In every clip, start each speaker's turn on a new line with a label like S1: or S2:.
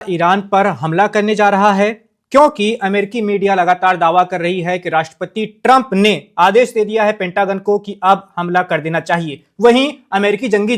S1: Iran पर हमला करने जा रहा है, क्योंकि अमेरिकी मीडिया लगातार दावा कर रही है कि राष्ट्रपति ट्रंप ने आदेश दे दिया है पेंटागन को कि अब हमला कर देना चाहिए। वहीं अमेरिकी जंगी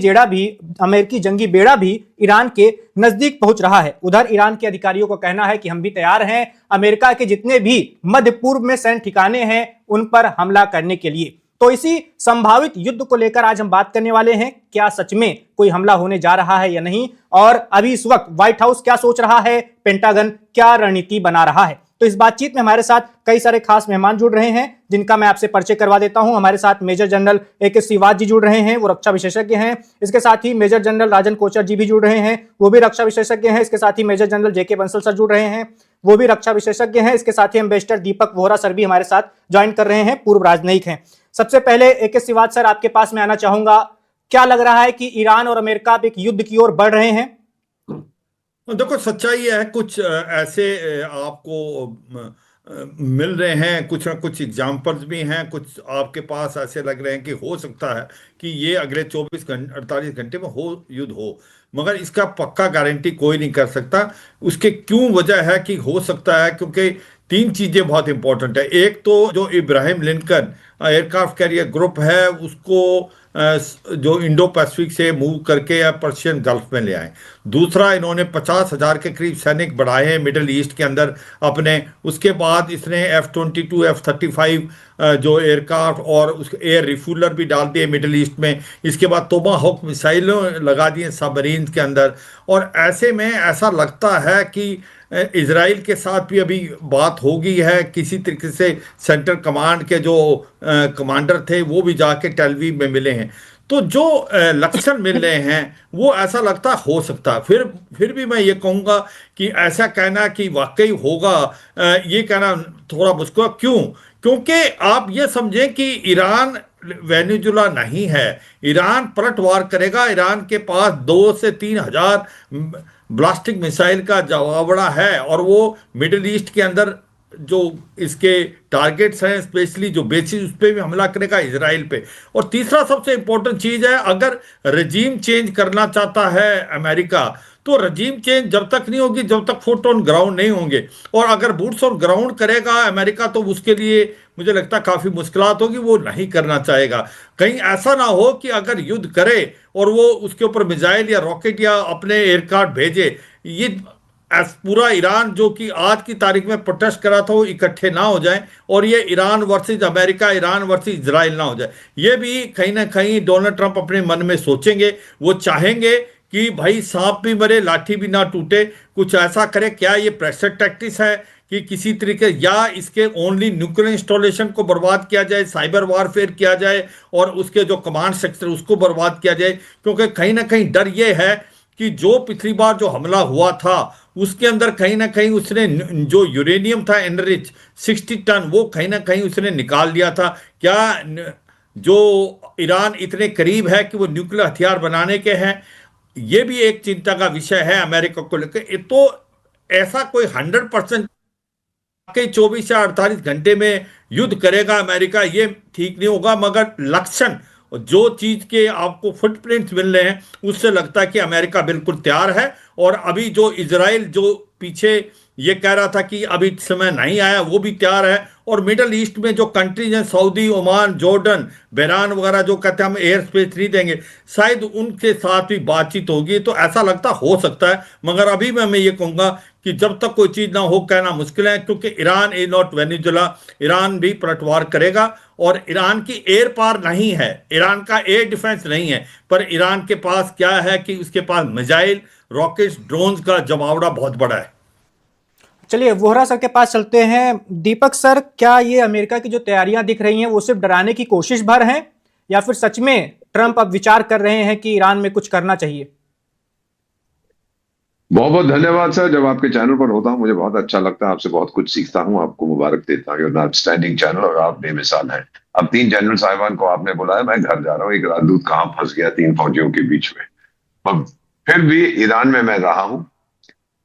S1: बेड़ा भी ईरान के नजदीक पहुंच रहा है। उधर ईरान के अधिकारियों का कहना है कि हम भी तैयार हैं अमेरिका के जितने भी मध्य पूर्व में सैन्य ठिकाने हैं उन पर हमला करने के लिए। तो इसी संभावित युद्ध को लेकर आज हम बात करने वाले हैं। क्या सच में कोई हमला होने जा रहा है या नहीं, और अभी इस वक्त व्हाइट हाउस क्या सोच रहा है, पेंटागन क्या रणनीति बना रहा है। तो इस बातचीत में हमारे साथ कई सारे खास मेहमान जुड़ रहे हैं, जिनका मैं आपसे परिचय करवा देता हूं। हमारे साथ मेजर जनरल ए.के. श्रीवास जी जुड़ रहे हैं, वो रक्षा विशेषज्ञ हैं। इसके साथ ही मेजर जनरल राजन कोचर जी भी जुड़ रहे हैं, वो भी रक्षा विशेषज्ञ हैं। इसके साथ ही major general J K. Bansal sir जुड़ रहे हैं, वो भी रक्षा विशेषज्ञ हैं। इसके साथ ही एम्बेसडर दीपक वोहरा सर भी हमारे साथ ज्वाइन कर रहे हैं, पूर्व राजनयिक हैं। सबसे पहले ए.के. श्रीवास सर, आपके पास में आना चाहूंगा। क्या लग रहा है कि ईरान और अमेरिका अब एक युद्ध की ओर बढ़ रहे हैं?
S2: देखो, सच्चाई है कुछ ऐसे आपको मिल रहे हैं, कुछ ना कुछ एग्जाम्पल्स भी हैं, कुछ आपके पास ऐसे लग रहे हैं कि हो सकता है कि ये अगले 48 घंटे में युद्ध हो, मगर इसका पक्का गारंटी कोई नहीं कर सकता। उसके क्यों वजह है कि हो सकता है, क्योंकि तीन चीजें बहुत इंपॉर्टेंट है। एक तो जो Ibrahim Lincoln aircraft carrier group है उसको जो इंडो पैसिफिक से मूव करके या पर्शियन गल्फ में ले आए। दूसरा, इन्होंने 50,000 के करीब सैनिक बढ़ाए हैं मिडिल ईस्ट के अंदर अपने। उसके बाद इसने F-22 F-35 जो एयरक्राफ्ट और उसके एयर रिफ्यूलर भी डाल दिए मिडिल ईस्ट में। इसके बाद टोमाहोक मिसाइल लगा दिए सबमरीन के अंदर। और ऐसे में ऐसा लगता है कि इजराइल के साथ भी अभी बात हो गई है, किसी तरीके से सेंट्रल कमांड के जो कमांडर थे वो भी जाके टेल अवीव में मिले हैं। तो जो लक्षण मिल रहे हैं वो ऐसा लगता हो सकता है। फिर भी मैं ये कहूँगा कि ऐसा कहना कि वाकई होगा, ये कहना थोड़ा मुश्किल। क्यों? क्योंकि आप ये समझें कि ईरान वेनेजुला नहीं है। ईरान पलटवार करेगा। ईरान के पास 2 से 3 हजार ब्लास्टिक मिसाइल का जवाबड़ा है, और वो मिडिल ईस्ट के अंदर जो इसके टारगेट्स हैं, स्पेशली जो बेसिस, उस पर भी हमला करेगा, इजराइल पे। और तीसरा सबसे इंपॉर्टेंट चीज है, अगर रजीम चेंज करना चाहता है अमेरिका, तो रजीम चेंज जब तक नहीं होगी जब तक फुट ऑन ग्राउंड नहीं होंगे। और अगर बूट्स ऑन ग्राउंड करेगा अमेरिका तो उसके लिए मुझे लगता है काफी मुश्किलात होगी, वो नहीं करना चाहेगा। कहीं ऐसा ना हो कि अगर युद्ध करे और वो उसके ऊपर मिसाइल या रॉकेट या अपने एयरक्राफ्ट भेजे, ये पूरा ईरान जो कि आज की तारीख में प्रोटेस्ट करा था वो इकट्ठे ना हो जाए, और ये Iran versus America, Iran versus Israel ना हो जाए। ये भी कहीं ना कहीं डोनाल्ड ट्रंप अपने मन में सोचेंगे। वो चाहेंगे कि भाई सांप भी मरे लाठी भी ना टूटे, कुछ ऐसा करे। क्या ये प्रेशर टैक्टिस है कि किसी तरीके, या इसके ओनली न्यूक्लियर इंस्टॉलेशन को बर्बाद किया जाए, साइबर वारफेयर किया जाए और उसके जो कमांड सेक्टर उसको बर्बाद किया जाए? क्योंकि कहीं ना कहीं डर ये है कि जो पिछली बार जो हमला हुआ था उसके अंदर कहीं ना कहीं उसने जो यूरेनियम था एनरिच 60 टन, वो कहीं ना कहीं उसने निकाल दिया था। क्या जो ईरान इतने करीब है कि वो न्यूक्लियर हथियार बनाने के हैं? ये भी एक चिंता का विषय है अमेरिका को लेकर। तो ऐसा कोई 100% के 24 या 48 घंटे में युद्ध करेगा अमेरिका, ये ठीक नहीं होगा। मगर लक्षण, जो चीज के आपको फुटप्रिंट्स मिल रहे हैं, उससे लगता है कि अमेरिका बिल्कुल तैयार है। और अभी जो इजराइल जो पीछे ये कह रहा था कि अभी समय नहीं आया, वो भी तैयार है। और मिडल ईस्ट में जो कंट्रीज हैं, सऊदी, ओमान, जॉर्डन, बहरान वगैरह, जो कहते हैं हम एयर स्पेस नहीं देंगे, शायद उनके साथ भी बातचीत होगी। तो ऐसा लगता हो सकता है, मगर अभी मैं ये कहूँगा कि जब तक कोई चीज़ ना हो कहना मुश्किल है, क्योंकि Iran is not Venezuela. Iran भी पलटवार करेगा, और ईरान की एयर पार नहीं है, ईरान का एयर डिफेंस नहीं है, पर ईरान के पास क्या है कि उसके पास मिसाइल, रॉकेट्स, ड्रोन्स का जमावड़ा बहुत बड़ा है।
S1: चलिए वोहरा सर के पास चलते हैं। दीपक सर, क्या ये अमेरिका की जो तैयारियां दिख रही हैं वो सिर्फ डराने की कोशिश भर हैं, या फिर सच में ट्रंप अब विचार कर रहे हैं कि ईरान में कुछ करना चाहिए?
S3: बहुत बहुत धन्यवाद सर। जब आपके चैनल पर होता हूं मुझे बहुत अच्छा लगता है, आपसे बहुत कुछ सीखता हूं। आपको मुबारक देता हूं, आउटस्टैंडिंग चैनल, और आप बेमिसाल हैं। अब 3 जनरल साहिबान को आपने बुलाया, मैं घर जा रहा हूँ। एक राजदूत कहाँ फंस गया 3 फौजियों के बीच में। अब फिर भी ईरान में मैं रहा हूँ।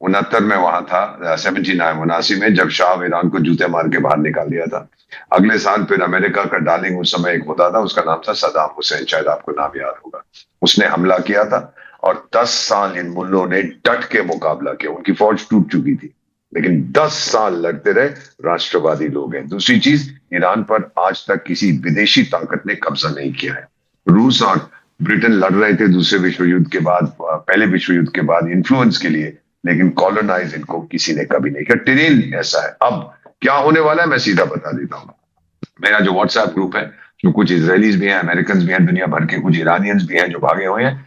S3: 69 में वहां था, 79 में, जब शाह ईरान को जूते मार के बाहर निकाल दिया था। अगले साल फिर अमेरिका का डार्लिंग उस समय एक होता था, उसका नाम था सद्दाम हुसैन, शायद आपको नाम याद होगा। उसने हमला किया था। और 10 साल इन मुल्लों ने डट के मुकाबला किया। उनकी फौज टूट चुकी थी, लेकिन 10 साल लड़ते रहे। राष्ट्रवादी लोग हैं। दूसरी चीज, ईरान पर आज तक किसी विदेशी ताकत ने कब्जा नहीं किया है। रूस और ब्रिटेन लड़ रहे थे दूसरे विश्व युद्ध के बाद, पहले विश्व युद्ध के बाद, इन्फ्लुएंस के लिए, लेकिन कॉलोनाइज इनको किसी ने कभी नहीं किया। टेरेन ऐसा है। अब क्या होने वाला है मैं सीधा बता देता हूँ। मेरा जो व्हाट्सएप ग्रुप है, जो कुछ इजरायलीज भी हैं, अमेरिकन भी हैं, दुनिया भर के कुछ ईरानियंस भी हैं जो भागे हुए हैं।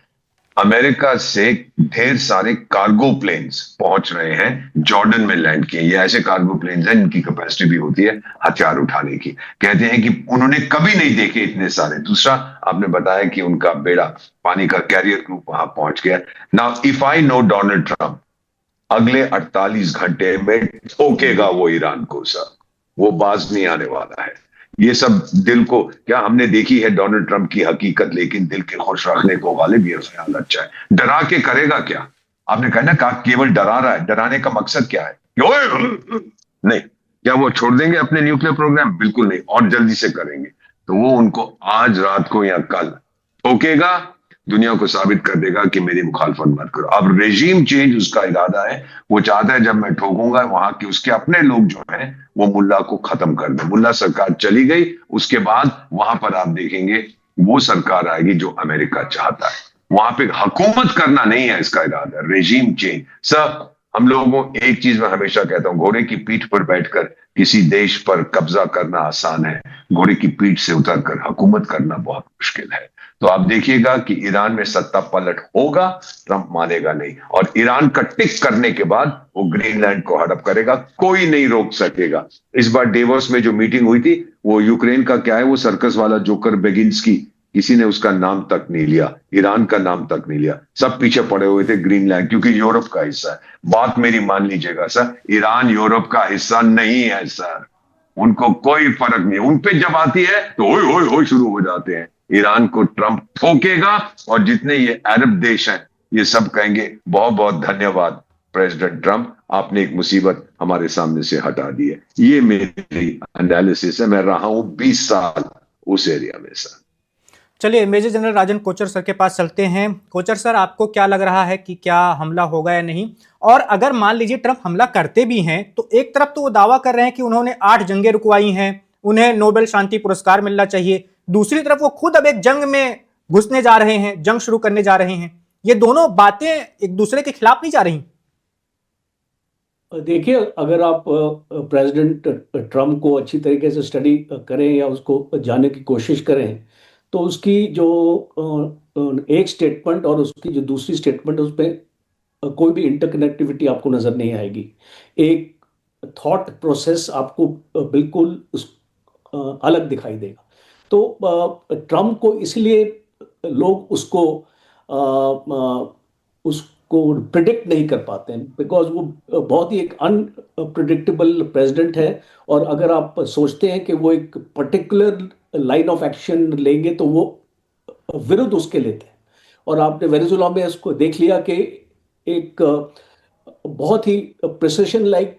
S3: अमेरिका से ढेर सारे कार्गो प्लेन्स पहुंच रहे हैं, जॉर्डन में लैंड किए। ये ऐसे कार्गो प्लेन्स हैं इनकी कैपेसिटी भी होती है हथियार उठाने की। कहते हैं कि उन्होंने कभी नहीं देखे इतने सारे। दूसरा, आपने बताया कि उनका बेड़ा पानी का कैरियर ग्रुप वहां पहुंच गया। Now if I know Donald Trump अगले 48 घंटे में ठोकेगा वो ईरान को सर, वो बाज नहीं आने वाला है। ये सब दिल को, क्या हमने देखी है डोनाल्ड ट्रंप की हकीकत, लेकिन दिल के खुश रखने को गालिब ये ख्याल अच्छा है। डरा के करेगा क्या? आपने कहा ना, केवल डरा रहा है। डराने का मकसद क्या है? नहीं। क्या वो छोड़ देंगे अपने न्यूक्लियर प्रोग्राम? बिल्कुल नहीं, और जल्दी से करेंगे। तो वो उनको आज रात को या कल ठोकेगा, दुनिया को साबित कर देगा कि मेरी मुखालफत मत करो। अब रेजीम चेंज उसका इरादा है। वो चाहता है जब मैं ठोकूंगा वहां के उसके अपने लोग जो हैं वो मुल्ला को खत्म कर दे। मुल्ला सरकार चली गई, उसके बाद वहां पर आप देखेंगे वो सरकार आएगी जो अमेरिका चाहता है। वहां पे हुकूमत करना नहीं है इसका इरादा, रेजीम चेंज। सर, हम लोगों को एक चीज मैं हमेशा कहता हूं, घोड़े की पीठ पर बैठकर किसी देश पर कब्जा करना आसान है, घोड़े की पीठ से उतरकर हुकूमत करना बहुत मुश्किल है। तो आप देखिएगा कि ईरान में सत्ता पलट होगा, ट्रंप मानेगा नहीं, और ईरान का टिक करने के बाद वो ग्रीनलैंड को हड़प करेगा, कोई नहीं रोक सकेगा। इस बार डेवोस में जो मीटिंग हुई थी, वो यूक्रेन का क्या है, वो सर्कस वाला जोकर बेगिंस्की, किसी ने उसका नाम तक नहीं लिया, ईरान का नाम तक नहीं लिया। सब पीछे पड़े हुए थे ग्रीनलैंड, क्योंकि यूरोप का हिस्सा है। बात मेरी मान लीजिएगा सर, ईरान यूरोप का हिस्सा नहीं है सर, उनको कोई फर्क नहीं। उन पे जब आती है तो ओए ओए ओए शुरू हो जाते हैं। ईरान को ट्रंप ठोकेगा, और जितने ये अरब देश हैं ये सब कहेंगे बहुत बहुत धन्यवाद प्रेसिडेंट ट्रंप, आपने एक मुसीबत हमारे सामने से हटा दी है। ये मेरी एनालिसिस है। मैं रहा हूं 20 साल उस एरिया में सर।
S1: चलिए, मेजर जनरल राजन कोचर सर के पास चलते हैं। कोचर सर, आपको क्या लग रहा है कि क्या हमला होगा या नहीं? और अगर मान लीजिए ट्रंप हमला करते भी हैं, तो एक तरफ तो वो दावा कर रहे हैं कि उन्होंने 8 जंगें रुकवाई हैं, उन्हें नोबेल शांति पुरस्कार मिलना चाहिए। दूसरी तरफ वो खुद अब एक जंग में घुसने जा रहे हैं, जंग शुरू करने जा रहे हैं। ये दोनों बातें एक दूसरे के खिलाफ नहीं जा रही?
S4: देखिए, अगर आप प्रेसिडेंट ट्रंप को अच्छी तरीके से स्टडी करें या उसको जानने की कोशिश करें, तो उसकी जो एक स्टेटमेंट और उसकी जो दूसरी स्टेटमेंट है उसमें कोई भी इंटरकनेक्टिविटी आपको नज़र नहीं आएगी। एक थॉट प्रोसेस आपको बिल्कुल अलग दिखाई देगा। तो ट्रंप को इसलिए लोग उसको प्रिडिक्ट नहीं कर पाते हैं, बिकॉज वो बहुत ही एक अनप्रिडिक्टेबल प्रेसिडेंट है। और अगर आप सोचते हैं कि वो एक पर्टिकुलर लाइन ऑफ एक्शन लेंगे तो वो विरुद्ध उसके लेते हैं। और आपने वेनेजुएला में इसको देख लिया कि एक बहुत ही प्रिसिशन लाइक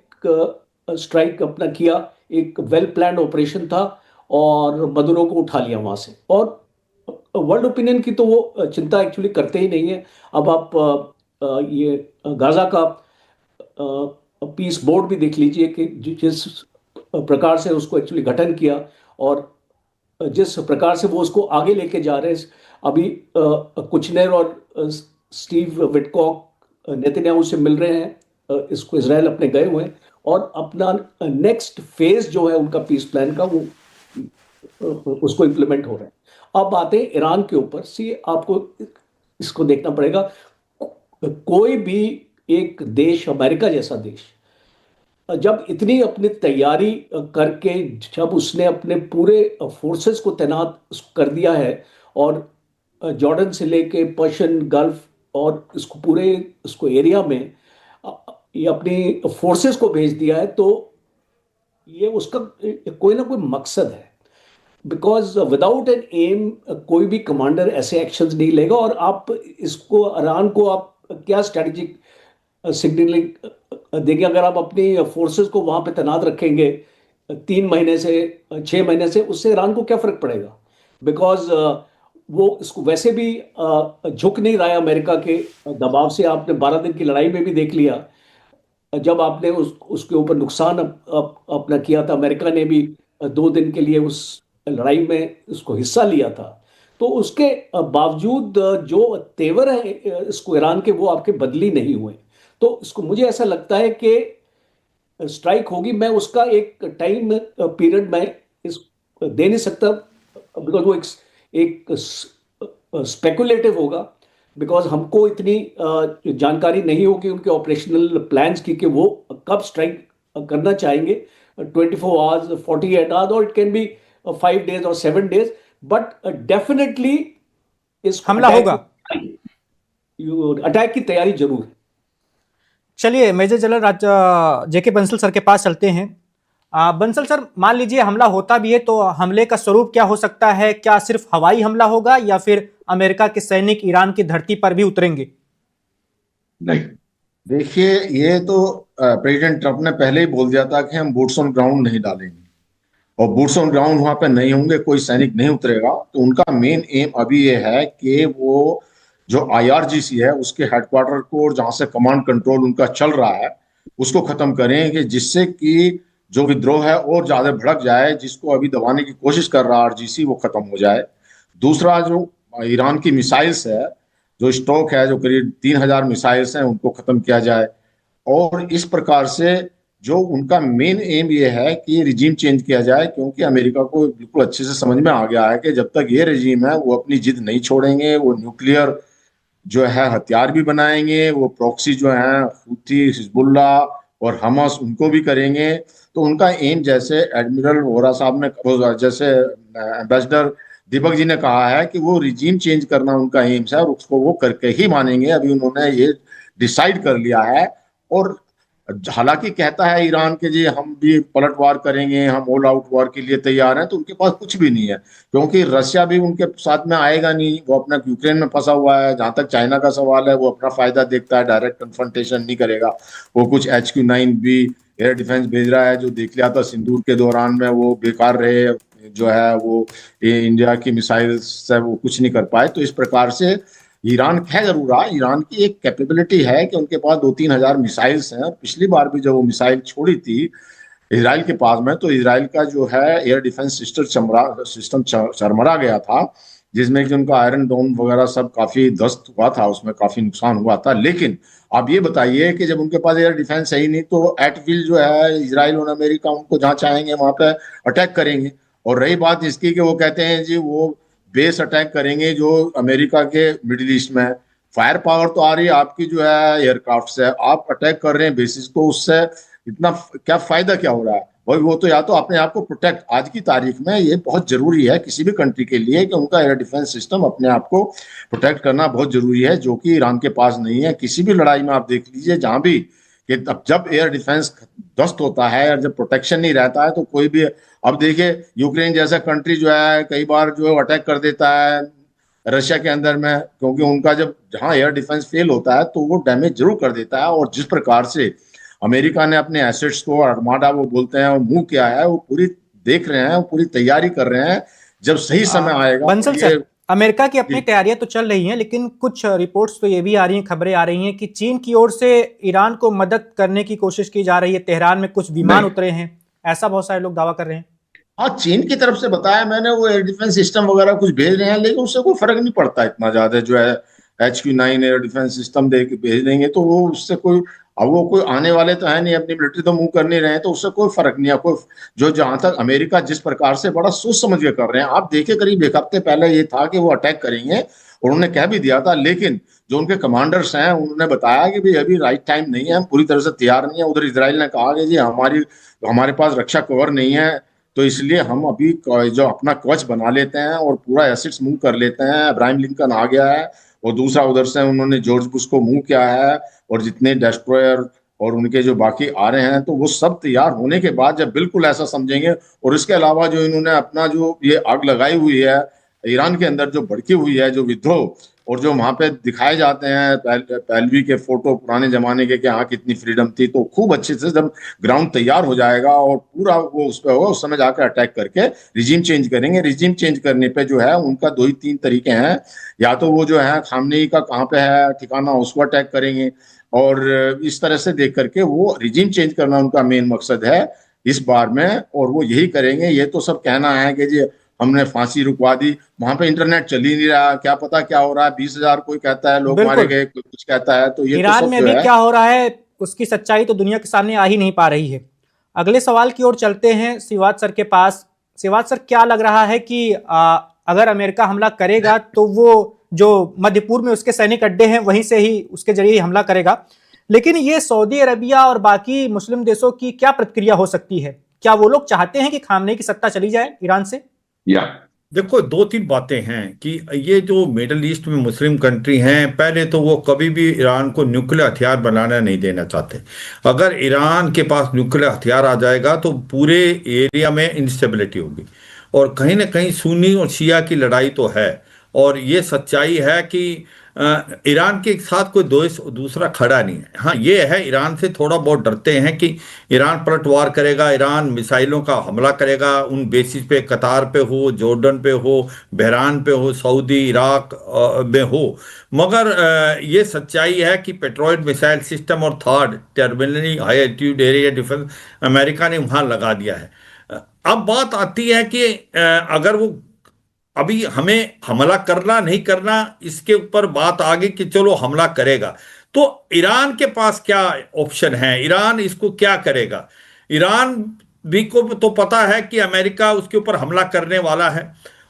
S4: स्ट्राइक अपना किया, एक वेल प्लान ऑपरेशन था, और मदुरो को उठा लिया वहां से। और वर्ल्ड ओपिनियन की तो वो चिंता एक्चुअली करते ही नहीं है। अब आप ये गाजा का पीस बोर्ड भी देख लीजिए कि जिस प्रकार से उसको एक्चुअली गठन किया और जिस प्रकार से वो उसको आगे लेके जा रहे हैं। अभी कुचनर और स्टीव विटकॉक नेतन्याहू से मिल रहे हैं, इसको इजराइल अपने गए हुए हैं, और अपना नेक्स्ट फेज जो है उनका पीस प्लान का वो उसको इम्प्लीमेंट हो रहा है। अब आते हैं ईरान के ऊपर। सी, आपको इसको देखना पड़ेगा, कोई भी एक देश, अमेरिका जैसा देश, जब इतनी अपनी तैयारी करके जब उसने अपने पूरे फोर्सेस को तैनात कर दिया है, और जॉर्डन से लेके पर्शियन गल्फ और इसको पूरे इसको एरिया में ये अपनी फोर्सेस को भेज दिया है, तो ये उसका कोई ना कोई मकसद है। बिकॉज विदाउट एन एम कोई भी कमांडर ऐसे एक्शंस नहीं लेगा। और आप इसको, ईरान को आप क्या स्ट्रेटेजिक सिग्नलिंग देंगे? अगर आप अपनी फोर्सेस को वहां पे तैनात रखेंगे 3 महीने से 6 महीने से, उससे ईरान को क्या फर्क पड़ेगा? बिकॉज वो इसको वैसे भी झुक नहीं रहा है अमेरिका के दबाव से। आपने 12 दिन की लड़ाई में भी देख लिया, जब आपने उसके ऊपर नुकसान अपना किया था, अमेरिका ने भी 2 दिन के लिए उस लड़ाई में उसको हिस्सा लिया था। तो उसके बावजूद जो तेवर है इसको ईरान के, वो आपके बदली नहीं हुए। तो इसको मुझे ऐसा लगता है कि स्ट्राइक होगी। मैं उसका एक टाइम पीरियड में इस दे नहीं सकता, बिकॉज वो एक स्पेकुलेटिव होगा, बिकॉज हमको इतनी जानकारी नहीं होगी उनके ऑपरेशनल प्लान्स की कि वो कब स्ट्राइक करना चाहेंगे। 24 आवर्स, 48 आवर्स, और इट कैन बी 5 डेज और 7 डेज, बट डेफिनेटली इस
S1: हमला होगा।
S4: अटैक की तैयारी जरूर है।
S1: चलिए मेजर जनरल जेके बंसल सर के पास चलते हैं। बंसल सर, मान लीजिए हमला होता भी है तो हमले का स्वरूप क्या हो सकता है? क्या सिर्फ हवाई हमला होगा या फिर अमेरिका के सैनिक ईरान की धरती पर भी उतरेंगे?
S3: नहीं,
S5: देखिए, ये तो प्रेसिडेंट ट्रंप ने पहले ही बोल दिया था कि हम बूट्स ऑन ग्राउंड नहीं डालेंगे, और बूट्स ऑन ग्राउंड वहां पे नहीं होंगे, कोई सैनिक नहीं उतरेगा। तो उनका मेन एम अभी ये है कि वो जो आईआरजीसी है उसके हेडक्वार्टर को, और जहां से कमांड कंट्रोल उनका चल रहा है, उसको खत्म करें, कि जिससे कि जो विद्रोह है और ज्यादा भड़क जाए, जिसको अभी दबाने की कोशिश कर रहा है आरजीसी, वो खत्म हो जाए। दूसरा, जो ईरान की मिसाइल्स है, जो स्टॉक है, जो करीब 3000 मिसाइल्स हैं, उनको खत्म किया जाए। और इस प्रकार से जो उनका मेन एम ये है कि रिजीम चेंज किया जाए, क्योंकि अमेरिका को बिल्कुल अच्छे से समझ में आ गया है कि जब तक ये रिजीम है वो अपनी जिद नहीं छोड़ेंगे। वो न्यूक्लियर जो है हथियार भी बनाएंगे, वो प्रॉक्सी जो है हूथी, हिजबुल्ला और हमास, उनको भी करेंगे। तो उनका एम, जैसे एडमिरल वोहरा साहब ने, जैसे एम्बेसडर दीपक जी ने कहा है, कि वो रिजीम चेंज करना उनका एम्स है और उसको वो करके ही मानेंगे। अभी उन्होंने ये डिसाइड कर लिया है। और हालांकि कहता है ईरान के जी हम भी पलटवार करेंगे, हम ऑल आउट वार के लिए तैयार हैं, तो उनके पास कुछ भी नहीं है, क्योंकि रशिया भी उनके साथ में आएगा नहीं। वो अपना यूक्रेन में फंसा हुआ है। जहां तक चाइना का सवाल है, वो अपना फायदा देखता है, डायरेक्ट कन्फ्रंटेशन नहीं करेगा। वो कुछ HQ-9 भी एयर डिफेंस भेज रहा है, जो देख लिया था सिंदूर के दौरान में, वो बेकार रहे, जो है वो इंडिया की मिसाइल से वो कुछ नहीं कर पाए। तो इस प्रकार से ईरान कह जरूर रहा, ईरान की एक कैपेबिलिटी है कि उनके पास 2-3 हजार मिसाइल्स हैं। पिछली बार भी जब वो मिसाइल छोड़ी थी इजराइल के पास में, तो इजराइल का जो है एयर डिफेंस सिस्टम चरमरा गया था, जिसमें कि उनका आयरन डोम वगैरह सब काफी ध्वस्त हुआ था, उसमें काफी नुकसान हुआ था। लेकिन आप ये बताइए कि जब उनके पास एयर डिफेंस है ही नहीं, तो एट विल जो है इजराइल और अमेरिका उनको जहां चाहेंगे वहां पे अटैक करेंगे। और रही बात इसकी कि वो कहते हैं जी वो बेस अटैक करेंगे जो अमेरिका के मिडिल ईस्ट में, फायर पावर तो आ रही है आपकी जो है एयरक्राफ्ट से, आप अटैक कर रहे हैं बेसिस, तो उससे इतना क्या फायदा क्या हो रहा है? भाई वो तो या तो अपने आप को प्रोटेक्ट, आज की तारीख में ये बहुत जरूरी है किसी भी कंट्री के लिए कि उनका एयर डिफेंस सिस्टम अपने आप को प्रोटेक्ट करना बहुत जरूरी है, जो कि ईरान के पास नहीं है। किसी भी लड़ाई में आप देख लीजिए जहां भी, कि अब जब एयर डिफेंस ध्वस्त होता है और जब प्रोटेक्शन नहीं रहता है, तो कोई भी, अब देखिए यूक्रेन जैसा कंट्री जो है कई बार जो है अटैक कर देता है रशिया के अंदर में, क्योंकि उनका जब जहां एयर डिफेंस फेल होता है तो वो डैमेज जरूर कर देता है। और जिस प्रकार से अमेरिका ने अपने एसेट्स को, आर्माडा वो बोलते हैं, वो मूव किया है, वो पूरी देख रहे हैं, वो पूरी तैयारी कर रहे हैं। जब सही समय आएगा
S1: बंसल सर, अमेरिका की अपनी
S3: जी।
S1: तैयारियां तो चल रही हैं, लेकिन कुछ रिपोर्ट्स तो ये भी आ रही हैं, खबरें आ रही हैं कि चीन की ओर से ईरान को मदद करने की कोशिश की जा रही है। तेहरान में कुछ विमान उतरे हैं, ऐसा बहुत सारे लोग दावा कर रहे हैं।
S5: हाँ, चीन की तरफ से बताया मैंने, वो एयर डिफेंस सिस्टम वगैरह कुछ भेज रहे हैं, लेकिन उससे कोई फर्क नहीं पड़ता इतना ज्यादा। जो है HQ-9 एयर डिफेंस सिस्टम दे के भेज देंगे तो वो उससे कोई, अब वो कोई आने वाले तो है नहीं, अपनी मिलिट्री तो मूव कर नहीं रहे हैं, तो उससे कोई फर्क नहीं है। कोई जो, जहां तक अमेरिका जिस प्रकार से बड़ा सोच समझ के कर रहे हैं, आप देखिए करीब एक हफ्ते पहले ये था कि वो अटैक करेंगे, और उन्होंने कह भी दिया था, लेकिन जो उनके कमांडर्स हैं उन्होंने बताया कि भाई अभी राइट टाइम नहीं है, हम पूरी तरह से तैयार नहीं है। उधर इजराइल ने कहा कि जी हमारे पास रक्षा कवर नहीं है, तो इसलिए हम अभी जो अपना कवच बना लेते हैं और पूरा एसिड्स मूव कर लेते हैं। अब्राहम लिंकन आ गया है, और दूसरा उधर से उन्होंने जॉर्ज बुश को मूव किया है, और जितने डेस्ट्रॉयर और उनके जो बाकी आ रहे हैं, तो वो सब तैयार होने के बाद जब बिल्कुल ऐसा समझेंगे। और इसके अलावा जो इन्होंने अपना जो ये आग लगाई हुई है ईरान के अंदर, जो भड़की हुई है जो विद्रोह, और जो वहां पे दिखाए जाते हैं पहलवी के फोटो पुराने जमाने के कि हाँ कितनी फ्रीडम थी, तो खूब अच्छे से जब ग्राउंड तैयार हो जाएगा और पूरा वो उस पर होगा, उस समय जाकर अटैक करके रिजीम चेंज करेंगे। रिजीम चेंज करने पे जो है उनका 2 ही 3 तरीके हैं, या तो वो जो है खामनेई का कहाँ पे है ठिकाना उसको अटैक करेंगे, और इस तरह से देख करके वो रिजीम चेंज करना उनका मेन मकसद है इस बार में, और वो यही करेंगे। ये तो सब कहना है कि जी हमने फांसी रुकवा दी, वहां पे इंटरनेट चल ही नहीं रहा, क्या पता क्या हो रहा है, 20,000 कोई कहता है लोग मारे
S1: बिल्कुल।
S5: गए, कोई कुछ कहता है, तो ये तो
S1: ईरान
S5: सब
S1: में
S5: जो
S1: भी
S5: है।
S1: क्या हो रहा है उसकी सच्चाई तो दुनिया के सामने आ ही नहीं पा रही है। अगले सवाल की ओर चलते हैं सिवात सर के पास। सिवात सर, क्या लग रहा है कि अगर अमेरिका हमला करेगा तो वो जो मध्य पूर्व में उसके सैनिक अड्डे हैं वहीं से ही उसके जरिए ही हमला करेगा, लेकिन ये सऊदी अरबिया और बाकी मुस्लिम देशों की क्या प्रतिक्रिया हो सकती है? क्या वो लोग चाहते हैं कि खामनेई की सत्ता चली जाए ईरान से?
S3: या
S2: देखो, 2-3 बातें हैं कि ये जो मिडल ईस्ट में मुस्लिम कंट्री हैं, पहले तो वो कभी भी ईरान को न्यूक्लियर हथियार बनाना नहीं देना चाहते। अगर ईरान के पास न्यूक्लियर हथियार आ जाएगा तो पूरे एरिया में इंस्टेबिलिटी होगी, और कहीं ना कहीं सुन्नी और शिया की लड़ाई तो है। और ये सच्चाई है कि ईरान के साथ कोई दूसरा खड़ा नहीं है। हाँ, ये है, ईरान से थोड़ा बहुत डरते हैं कि ईरान पलटवार करेगा, ईरान मिसाइलों का हमला करेगा उन बेसिस पे, कतार पे हो, जॉर्डन पे हो, बहरान पे हो, सऊदी इराक में हो। मगर ये सच्चाई है कि पेट्रोइड मिसाइल सिस्टम और third terminally high altitude area defence America ने वहां लगा दिया है। अब बात आती है कि अगर वो अभी हमें हमला करना नहीं करना, इसके ऊपर बात आ गई कि चलो हमला करेगा, तो ईरान के पास क्या ऑप्शन है, ईरान इसको क्या करेगा? ईरान भी को तो पता है कि अमेरिका उसके ऊपर हमला करने वाला है,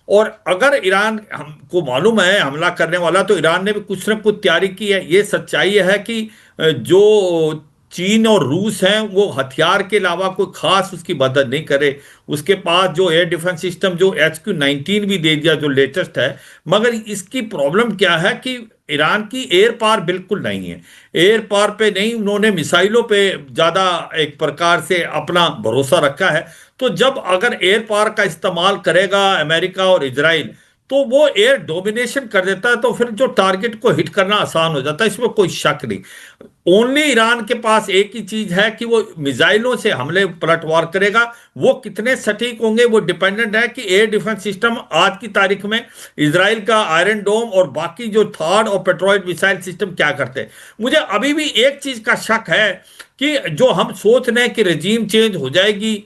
S2: और अगर ईरान हमको मालूम है हमला करने वाला, तो ईरान ने भी कुछ ना कुछ तैयारी की है। ये सच्चाई है कि जो चीन और रूस हैं वो हथियार के अलावा कोई खास उसकी मदद नहीं करे। उसके पास जो एयर डिफेंस सिस्टम, जो HQ-19 भी दे दिया, जो लेटेस्ट है, मगर इसकी प्रॉब्लम क्या है कि ईरान की एयर पावर बिल्कुल नहीं है। एयर पावर पे नहीं, उन्होंने मिसाइलों पे ज़्यादा एक प्रकार से अपना भरोसा रखा है। तो जब अगर एयर पावर का इस्तेमाल करेगा अमेरिका और इजराइल, तो वो एयर डोमिनेशन कर देता है, तो फिर जो टारगेट को हिट करना आसान हो जाता है, इसमें कोई शक नहीं। ओनली ईरान के पास एक ही चीज है कि वो मिसाइलों से हमले पलटवार करेगा। वो कितने सटीक होंगे वो डिपेंडेंट है कि एयर डिफेंस सिस्टम आज की तारीख में इजराइल का आयरन डोम और बाकी जो थर्ड और पेट्रोइड मिसाइल सिस्टम क्या करते हैं। मुझे अभी भी एक चीज का शक है कि जो हम सोच रहे हैं कि रजीम चेंज हो जाएगी,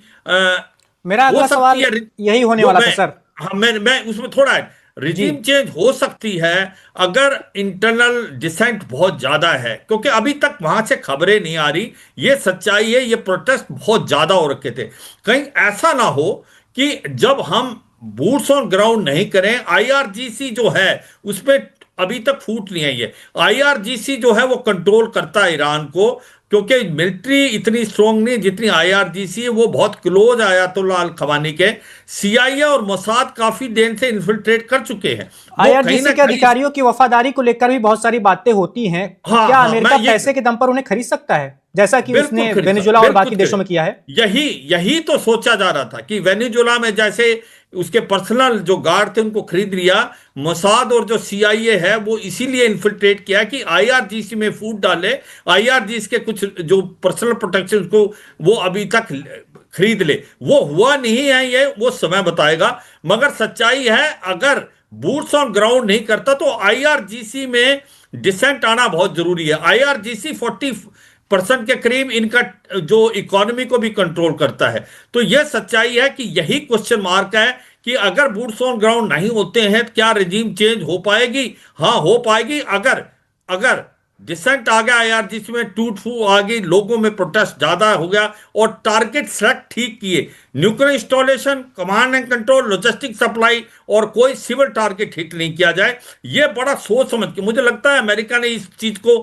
S1: मेरा अगला सवाल यही होने वाला था सर।
S2: हाँ, मैं उसमें थोड़ा है, रिजीम चेंज हो सकती है अगर इंटरनल डिसेंट बहुत ज्यादा है, क्योंकि अभी तक वहां से खबरें नहीं आ रही। ये सच्चाई है, ये प्रोटेस्ट बहुत ज्यादा हो रखे थे। कहीं ऐसा ना हो कि जब हम बूट्स ऑन ग्राउंड नहीं करें, IRGC जो है उसमें अभी तक फूट नहीं आई है। IRGC जो है वो कंट्रोल करता है ईरान को, क्योंकि मिलिट्री इतनी स्ट्रांग नहीं जितनी IRGC है। वो बहुत क्लोज आयतुल्लाह अल खमानी के। CIA और मोसाद काफी देर से इन्फिल्ट्रेट कर चुके हैं।
S1: IRGC के अधिकारियों की वफादारी को लेकर भी बहुत सारी बातें होती हैं। क्या अमेरिका पैसे के दम पर उन्हें खरीद सकता है, जैसा कि उसने वेनेजुएला और बाकी देशों में किया है?
S2: यही तो सोचा जा रहा था कि वेनेजुएला में जैसे उसके पर्सनल जो गार्ड थे उनको खरीद लिया। मोसाद और जो CIA है वो इसीलिए इन्फिल्ट्रेट किया कि IRGC में फूट डाले, IRGC के कुछ जो पर्सनल प्रोटेक्शन को वो अभी तक खरीद ले। वो हुआ नहीं है, ये वो समय बताएगा। मगर सच्चाई है, अगर बूट्स ऑन ग्राउंड नहीं करता तो IRGC में डिसेंट आना बहुत जरूरी है। IRGC 40% के करीब इनका जो इकोनॉमी को भी कंट्रोल करता है। तो यह सच्चाई है कि यही क्वेश्चन मार्क है कि अगर बूट्स ऑन ग्राउंड नहीं होते हैं तो क्या रजीम चेंज हो पाएगी? हाँ, हो पाएगी। अगर डिसेंट आ गया IRGC में, टूट फू आ गई, लोगों में प्रोटेस्ट ज्यादा हो गया और टारगेट सेलेक्ट ठीक किए, nuclear installation, command and control, logistic supply, और कोई सिविल टारगेट हिट नहीं किया जाए, ये बड़ा सोच समझ के, मुझे लगता है अमेरिका ने इस चीज को,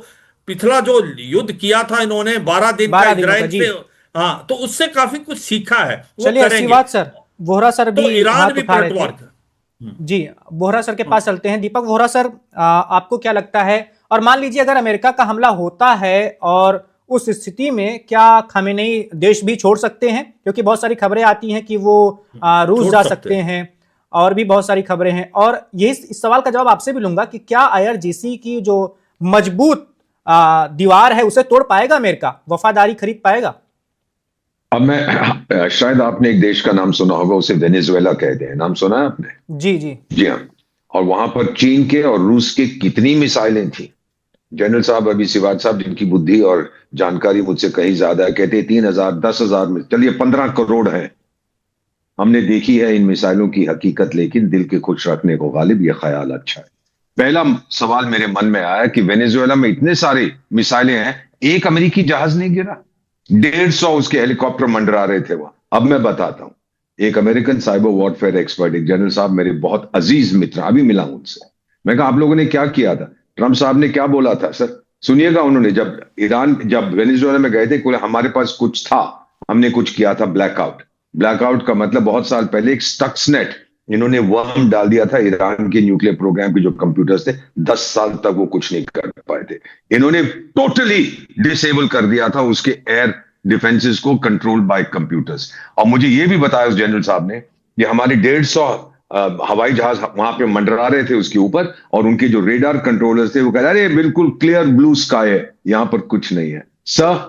S2: पिछला जो युद्ध किया था इन्होंने 12 दिन का इजराइल से, हाँ, तो उससे काफी कुछ सीखा है।
S1: चलिए अच्छी बात सर। वोहरा सर भी
S2: तो ईरान भी पलटवार
S1: जी, वोहरा सर के पास चलते हैं। दीपक वोहरा सर, आपको क्या लगता है, और मान लीजिए अगर अमेरिका का हमला होता है और उस स्थिति में क्या खामेनेई देश भी छोड़ सकते हैं? क्योंकि बहुत सारी खबरें आती हैं कि वो रूस जा सकते हैं, और भी बहुत सारी खबरें हैं। और यही इस सवाल का जवाब आपसे भी लूंगा कि क्या आईआरजीसी की जो मजबूत दीवार है उसे तोड़ पाएगा अमेरिका, वफादारी खरीद पाएगा?
S3: अब मैं शायद आपने एक देश का नाम सुना होगा, उसे वेनेजुएला कहते हैं, नाम सुना है आपने?
S1: जी जी।
S3: जी हाँ। और वहां पर चीन के और रूस के कितनी मिसाइलें थी। जनरल साहब अभी सिवाज साहब, जिनकी बुद्धि और जानकारी मुझसे कहीं ज्यादा है, कहते 3,000 10,000 में, चलिए 15 करोड़ है। हमने देखी है इन मिसाइलों की हकीकत, लेकिन दिल के खुश रखने को गालिब ये ख्याल अच्छा है। पहला सवाल मेरे मन में आया कि वेनेजुएला में इतने सारे मिसाइलें हैं, एक अमेरिकी जहाज नहीं गिरा? 150 उसके हेलीकॉप्टर मंडरा रहे थे वहां। अब मैं बताता हूं, एक अमेरिकन साइबर वॉरफेयर एक्सपर्ट, एक जनरल साहब मेरे बहुत अजीज मित्र, अभी मिला हूं उनसे। मैं कहा आप लोगों ने क्या किया था? ट्रंप साहब ने क्या बोला था सर? सुनिएगा, उन्होंने जब वेनेजुएला में गए थे, बोले हमारे पास कुछ था, हमने कुछ किया था ब्लैकआउट। ब्लैकआउट का मतलब बहुत साल पहले एक स्टक्सनेट इन्होंने वर्म डाल दिया था ईरान के न्यूक्लियर प्रोग्राम के जो कंप्यूटर्स थे, 10 साल तक वो कुछ नहीं कर पाए थे। इन्होंने टोटली डिसेबल कर दिया था उसके एयर डिफेंसेस को, कंट्रोल्ड बाय कंप्यूटर्स। और मुझे ये भी बताया उस जनरल साहब ने कि हमारे 150 हवाई जहाज वहां पे मंडरा रहे थे उसके ऊपर, और उनके जो रेडार कंट्रोलर्स थे वो कह रहे अरे बिल्कुल क्लियर ब्लू स्काई है, यहां पर कुछ नहीं है। सर,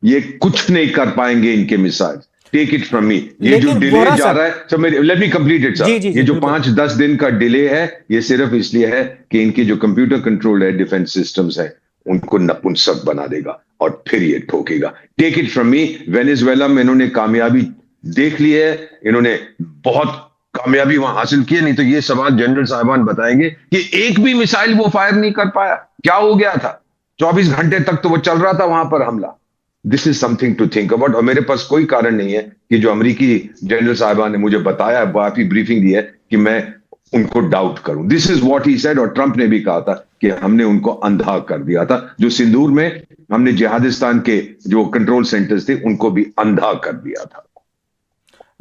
S3: ये कुछ नहीं कर पाएंगे इनके missile, take it from me. ये जो डिले जा रहा है, sir let me complete it sir. ये जो 5-10 दिन का डिले है, ये सिर्फ इसलिए है कि इनके जो कंप्यूटर कंट्रोल्ड है डिफेंस सिस्टम्स है, उनको नपुंसक बना देगा और फिर ये ठोकेगा। Take it from me. Venezuela में इन्होंने कामयाबी देख ली है, इन्होंने बहुत कामयाबी वहां हासिल की है। नहीं तो ये सवाल जनरल साहिबान बताएंगे कि एक भी मिसाइल वो फायर नहीं कर पाया, क्या हो गया था? 24 घंटे तक तो वो चल रहा था वहां पर हमला। This is something to think about. और मेरे पास कोई कारण नहीं है कि जो अमेरिकी जनरल साहिबान ने मुझे बताया, काफी ब्रीफिंग दी है, कि मैं उनको डाउट करूं। This is what he said. और ट्रंप ने भी कहा था कि हमने उनको अंधा कर दिया था। जो सिंदूर में हमने जिहादिस्तान के जो कंट्रोल सेंटर्स थे, उनको भी अंधा कर दिया था।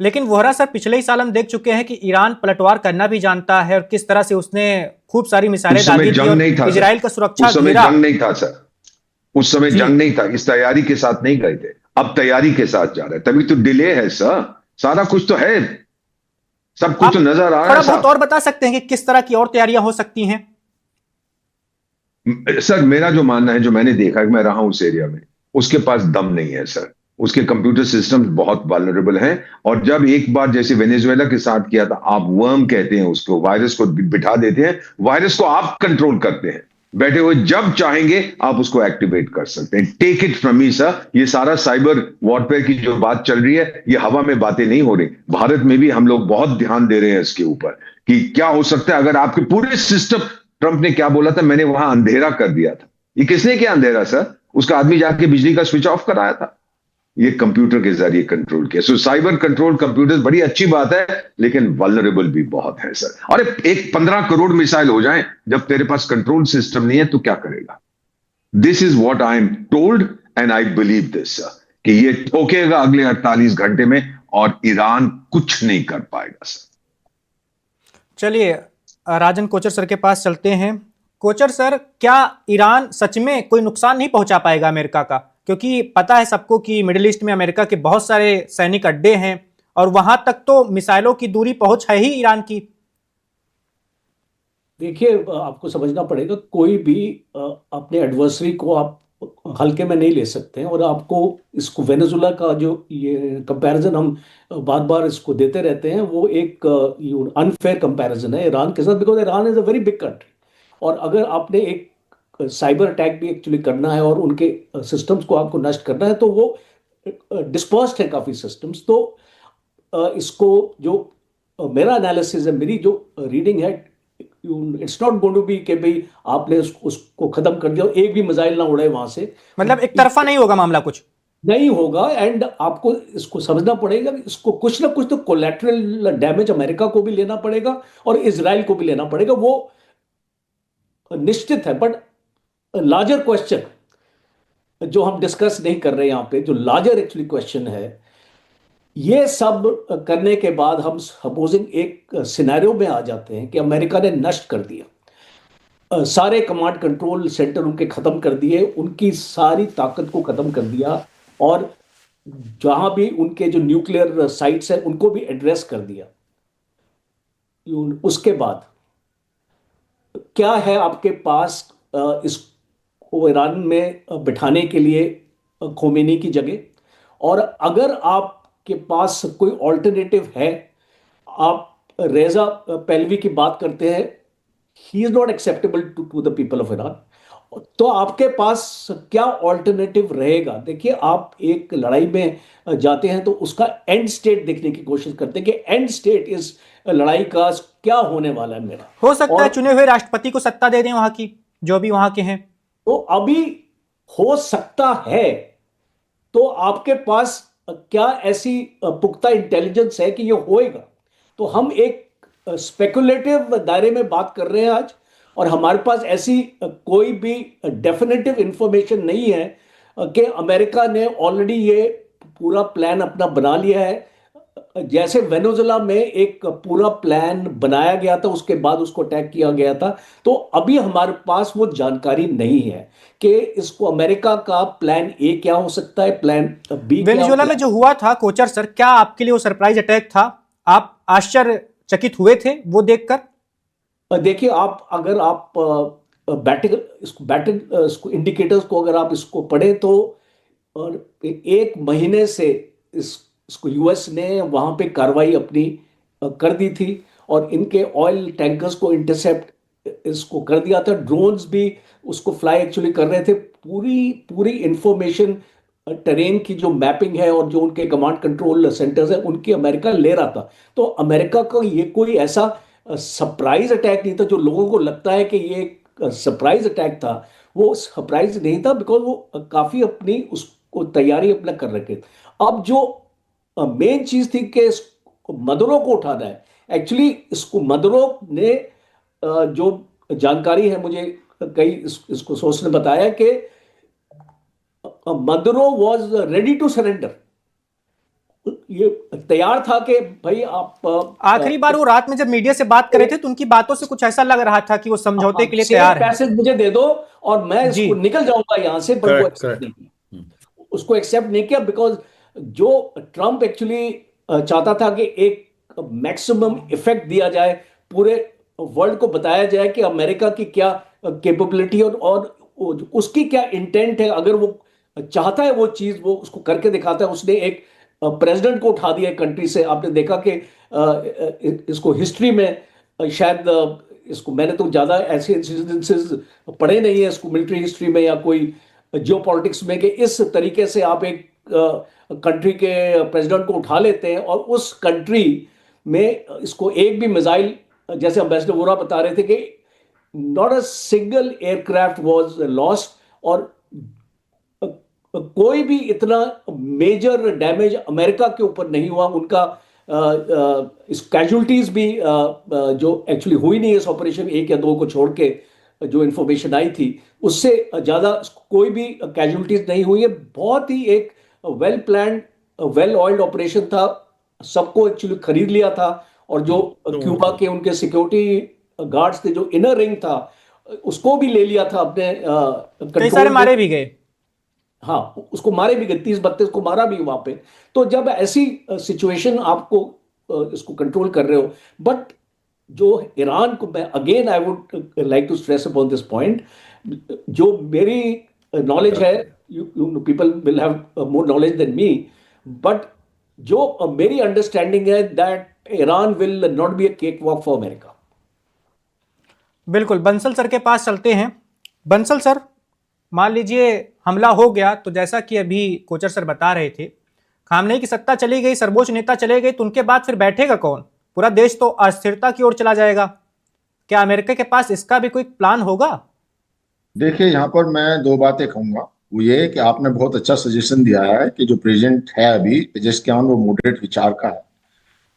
S1: लेकिन वोहरा सर, पिछले ही साल हम देख चुके हैं कि ईरान पलटवार करना भी जानता है, और किस तरह से उसने खूब सारी मिसाइलें दागी थी और इजराइल का सुरक्षा
S3: उस समय जंग नहीं था सर, उस समय जंग नहीं था, इस तैयारी के साथ नहीं गए थे। अब तैयारी के साथ जा रहे हैं, तभी तो डिले है सर। सारा कुछ तो है, सब कुछ तो नजर आ रहा है।
S1: बहुत और बता सकते हैं कि किस तरह की और तैयारियां हो सकती हैं?
S3: सर मेरा जो मानना है, जो मैंने देखा है, मैं रहा हूं उस एरिया में, उसके पास दम नहीं है सर। उसके कंप्यूटर सिस्टम्स बहुत वल्नरेबल हैं। और जब एक बार जैसे वेनेजुएला के साथ किया था, आप वर्म कहते हैं उसको, वायरस को बिठा देते हैं, वायरस को आप कंट्रोल करते हैं बैठे हुए, जब चाहेंगे आप उसको एक्टिवेट कर सकते हैं। Take it from me sir. ये सारा साइबर वॉरफेयर की जो बात चल रही है, ये हवा में बातें नहीं हो रही। भारत में भी हम लोग बहुत ध्यान दे रहे हैं इसके ऊपर कि क्या हो सकता है अगर आपके पूरे सिस्टम, ट्रंप ने क्या बोला था, मैंने वहां अंधेरा कर दिया था। ये किसने किया अंधेरा सर? उसका आदमी जाके बिजली का स्विच ऑफ कराया था। ये कंप्यूटर के जरिए कंट्रोल किया। सो साइबर कंट्रोल कंप्यूटर बड़ी अच्छी बात है, लेकिन वल्नरेबल भी बहुत है सर। और एक 15 करोड़ मिसाइल हो जाए, जब तेरे पास कंट्रोल सिस्टम नहीं है तो क्या करेगा? This is what I am told and I believe this sir, कि ये ठोकेगा अगले 48 घंटे में और ईरान कुछ नहीं कर पाएगा सर।
S1: चलिए राजन कोचर सर के पास चलते हैं। कोचर सर, क्या ईरान सच में कोई नुकसान नहीं पहुंचा पाएगा अमेरिका का? क्योंकि पता है सबको कि मिडिल ईस्ट में अमेरिका के बहुत सारे सैनिक अड्डे हैं, और वहां तक तो मिसाइलों की दूरी पहुंच है ही ईरान की।
S4: देखिए, आपको समझना पड़ेगा, कोई भी अपने एडवर्सरी को आप हल्के में नहीं ले सकते हैं। और आपको इसको वेनेजुएला का जो ये कंपैरिजन हम बार बार इसको देते रहते हैं, वो एक अनफेयर कंपैरिजन है ईरान के साथ, because Iran is a very big country. और अगर आपने एक साइबर अटैक भी एक्चुअली करना है और उनके सिस्टम्स को आपको नष्ट करना है, तो वो डिस्पर्स्ड है काफ़ी सिस्टम्स। तो इसको जो मेरा एनालिसिस है, मेरी जो रीडिंग है, it's not going to be कि भाई आपने उसको खत्म कर दिया, एक भी मिसाइल ना उड़े वहां से।
S1: मतलब एक तरफा नहीं होगा मामला, कुछ
S4: नहीं होगा। एंड आपको इसको समझना पड़ेगा कि इसको कुछ ना कुछ तो कोलैटरल डैमेज अमेरिका को भी लेना पड़ेगा और इजराइल को भी लेना पड़ेगा, वो निश्चित है। बट लार्जर क्वेश्चन जो हम डिस्कस नहीं कर रहे यहां पे, जो लार्जर एक्चुअली क्वेश्चन है, ये सब करने के बाद हम सपोजिंग एक सिनेरियो में आ जाते हैं कि अमेरिका ने नष्ट कर दिया, सारे कमांड कंट्रोल सेंटर उनके खत्म कर दिए, उनकी सारी ताकत को खत्म कर दिया, और जहां भी उनके जो न्यूक्लियर साइट्स हैं उनको भी एड्रेस कर दिया। उसके बाद क्या है आपके पास इसको ईरान में बिठाने के लिए खोमेनी की जगह? और अगर आपके पास कोई ऑल्टरनेटिव है, आप रेजा पहलवी की बात करते हैं, he is not acceptable to the people of Iran, तो आपके पास क्या ऑल्टरनेटिव रहेगा? देखिए, आप एक लड़ाई में जाते हैं तो उसका एंड स्टेट देखने की कोशिश करते हैं कि एंड स्टेट इस लड़ाई का क्या होने वाला है मेरा।
S1: हो सकता है
S4: और
S1: चुने हुए राष्ट्रपति को सत्ता दे दें वहां की, जो भी वहां के हैं।
S4: तो अभी हो सकता है, तो आपके पास क्या ऐसी पुख्ता इंटेलिजेंस है कि ये होएगा? तो हम एक स्पेकुलेटिव दायरे में बात कर रहे हैं आज, और हमारे पास ऐसी कोई भी डेफिनेटिव इंफॉर्मेशन नहीं है कि अमेरिका ने ऑलरेडी ये पूरा प्लान अपना बना लिया है। जैसे वेनेजुएला में एक पूरा प्लान बनाया गया था, उसके बाद उसको अटैक किया गया था, तो अभी हमारे पास वो जानकारी नहीं है कि इसको अमेरिका का प्लान ए क्या हो सकता है, प्लान बी क्या
S1: वेनेजुएला में जो हुआ था कोचर सर, क्या आपके लिए वो सरप्राइज अटैक था? आप आश्चर्यचकित हुए थे वो देखकर?
S4: देखिए, आप अगर आप इसको इंडिकेटर्स को अगर आप इसको पढ़ें तो एक महीने से इसको यूएस ने वहां पे कार्रवाई अपनी कर दी थी, और इनके ऑयल टैंकर्स को इंटरसेप्ट इसको कर दिया था। ड्रोन्स भी उसको फ्लाई एक्चुअली कर रहे थे। पूरी पूरी इंफॉर्मेशन टेरेन की जो मैपिंग है और जो उनके कमांड कंट्रोल सेंटर्स हैं उनकी अमेरिका ले रहा था। तो अमेरिका का ये कोई ऐसा सरप्राइज अटैक नहीं था जो लोगों को लगता है कि ये सरप्राइज अटैक था। वो सरप्राइज नहीं था, बिकॉज वो काफी अपनी उसको तैयारी अपना कर रखे थे। अब जो मेन चीज थी कि मदुरो को उठाना है। एक्चुअली इसको मदुरो ने जो जानकारी है मुझे कई इसको सोर्स ने बताया कि Maduro was ready to surrender. ये तैयार था कि भाई आप
S1: आखिरी बार वो रात में जब मीडिया से बात कर रहे थे तो उनकी बातों से कुछ ऐसा लग रहा था कि वो समझौते के लिए तैयार है।
S4: पैसे मुझे दे दो और मैं
S1: जी।
S4: इसको निकल जाऊंगा यहां से, पर वो एक्सेप्ट नहीं किया। उसको एक्सेप्ट नहीं किया बिकॉज जो ट्रंप एक्चुअली चाहता था कि एक मैक्सिमम इफेक्ट दिया जाए, पूरे वर्ल्ड को बताया जाए कि अमेरिका की क्या कैपेबिलिटी और उसकी क्या इंटेंट है। अगर वो चाहता है वो चीज, वो उसको करके दिखाता है। उसने एक प्रेसिडेंट को उठा दिया कंट्री से। आपने देखा कि इसको हिस्ट्री में शायद इसको मैंने तो ज्यादा ऐसे इंसिडेंसेस पढ़े नहीं है इसको मिलिट्री हिस्ट्री में या कोई जियो पॉलिटिक्स में, कि इस तरीके से आप एक कंट्री के प्रेसिडेंट को उठा लेते हैं और उस कंट्री में इसको एक भी मिसाइल, जैसे एम्बेसडर वोरा बता रहे थे कि not a single aircraft was lost, और कोई भी इतना मेजर डैमेज अमेरिका के ऊपर नहीं हुआ। उनका इस कैजुअलिटीज भी जो एक्चुअली हुई नहीं है इस ऑपरेशन 1 या 2 को छोड़ के, जो इंफॉर्मेशन आई थी उससे ज्यादा कोई भी कैजुअलिटीज नहीं हुई है। बहुत ही एक well planned, well oiled operation था। सबको एक्चुअली खरीद लिया था, और जो क्यूबा के उनके सिक्योरिटी गार्ड्स थे, जो इनर रिंग था, उसको भी ले लिया था अपने
S1: कई सारे मारे भी गए।
S4: हाँ, उसको मारे भी गए, 30-32 को मारा भी वहां पे। तो जब ऐसी सिचुएशन आपको इसको कंट्रोल कर रहे हो, बट जो ईरान को, मैं again I would like to stress upon this point, जो मेरी नॉलेज है, people will have more knowledge than me, but जो मेरी अंडरस्टैंडिंग है that Iran will not be a cakewalk for America.
S1: बिल्कुल, बंसल सर के पास चलते हैं। बंसल सर, मान लीजिए हमला हो गया तो जैसा कि अभी कोचर सर बता रहे थे, खामनेई की सत्ता चली गई, सर्वोच्च नेता चले गए, तो उनके बाद फिर बैठेगा कौन? पूरा देश तो अस्थिरता की ओर चला जाएगा। क्या अमेरिका के पास इसका भी कोई प्लान होगा?
S5: देखिए, यहाँ पर मैं 2 बातें कहूंगा। वो ये कि आपने बहुत अच्छा सजेशन दिया है कि जो प्रेसिडेंट है अभी पेजेस्कियान, वो मॉडरेट विचार का है,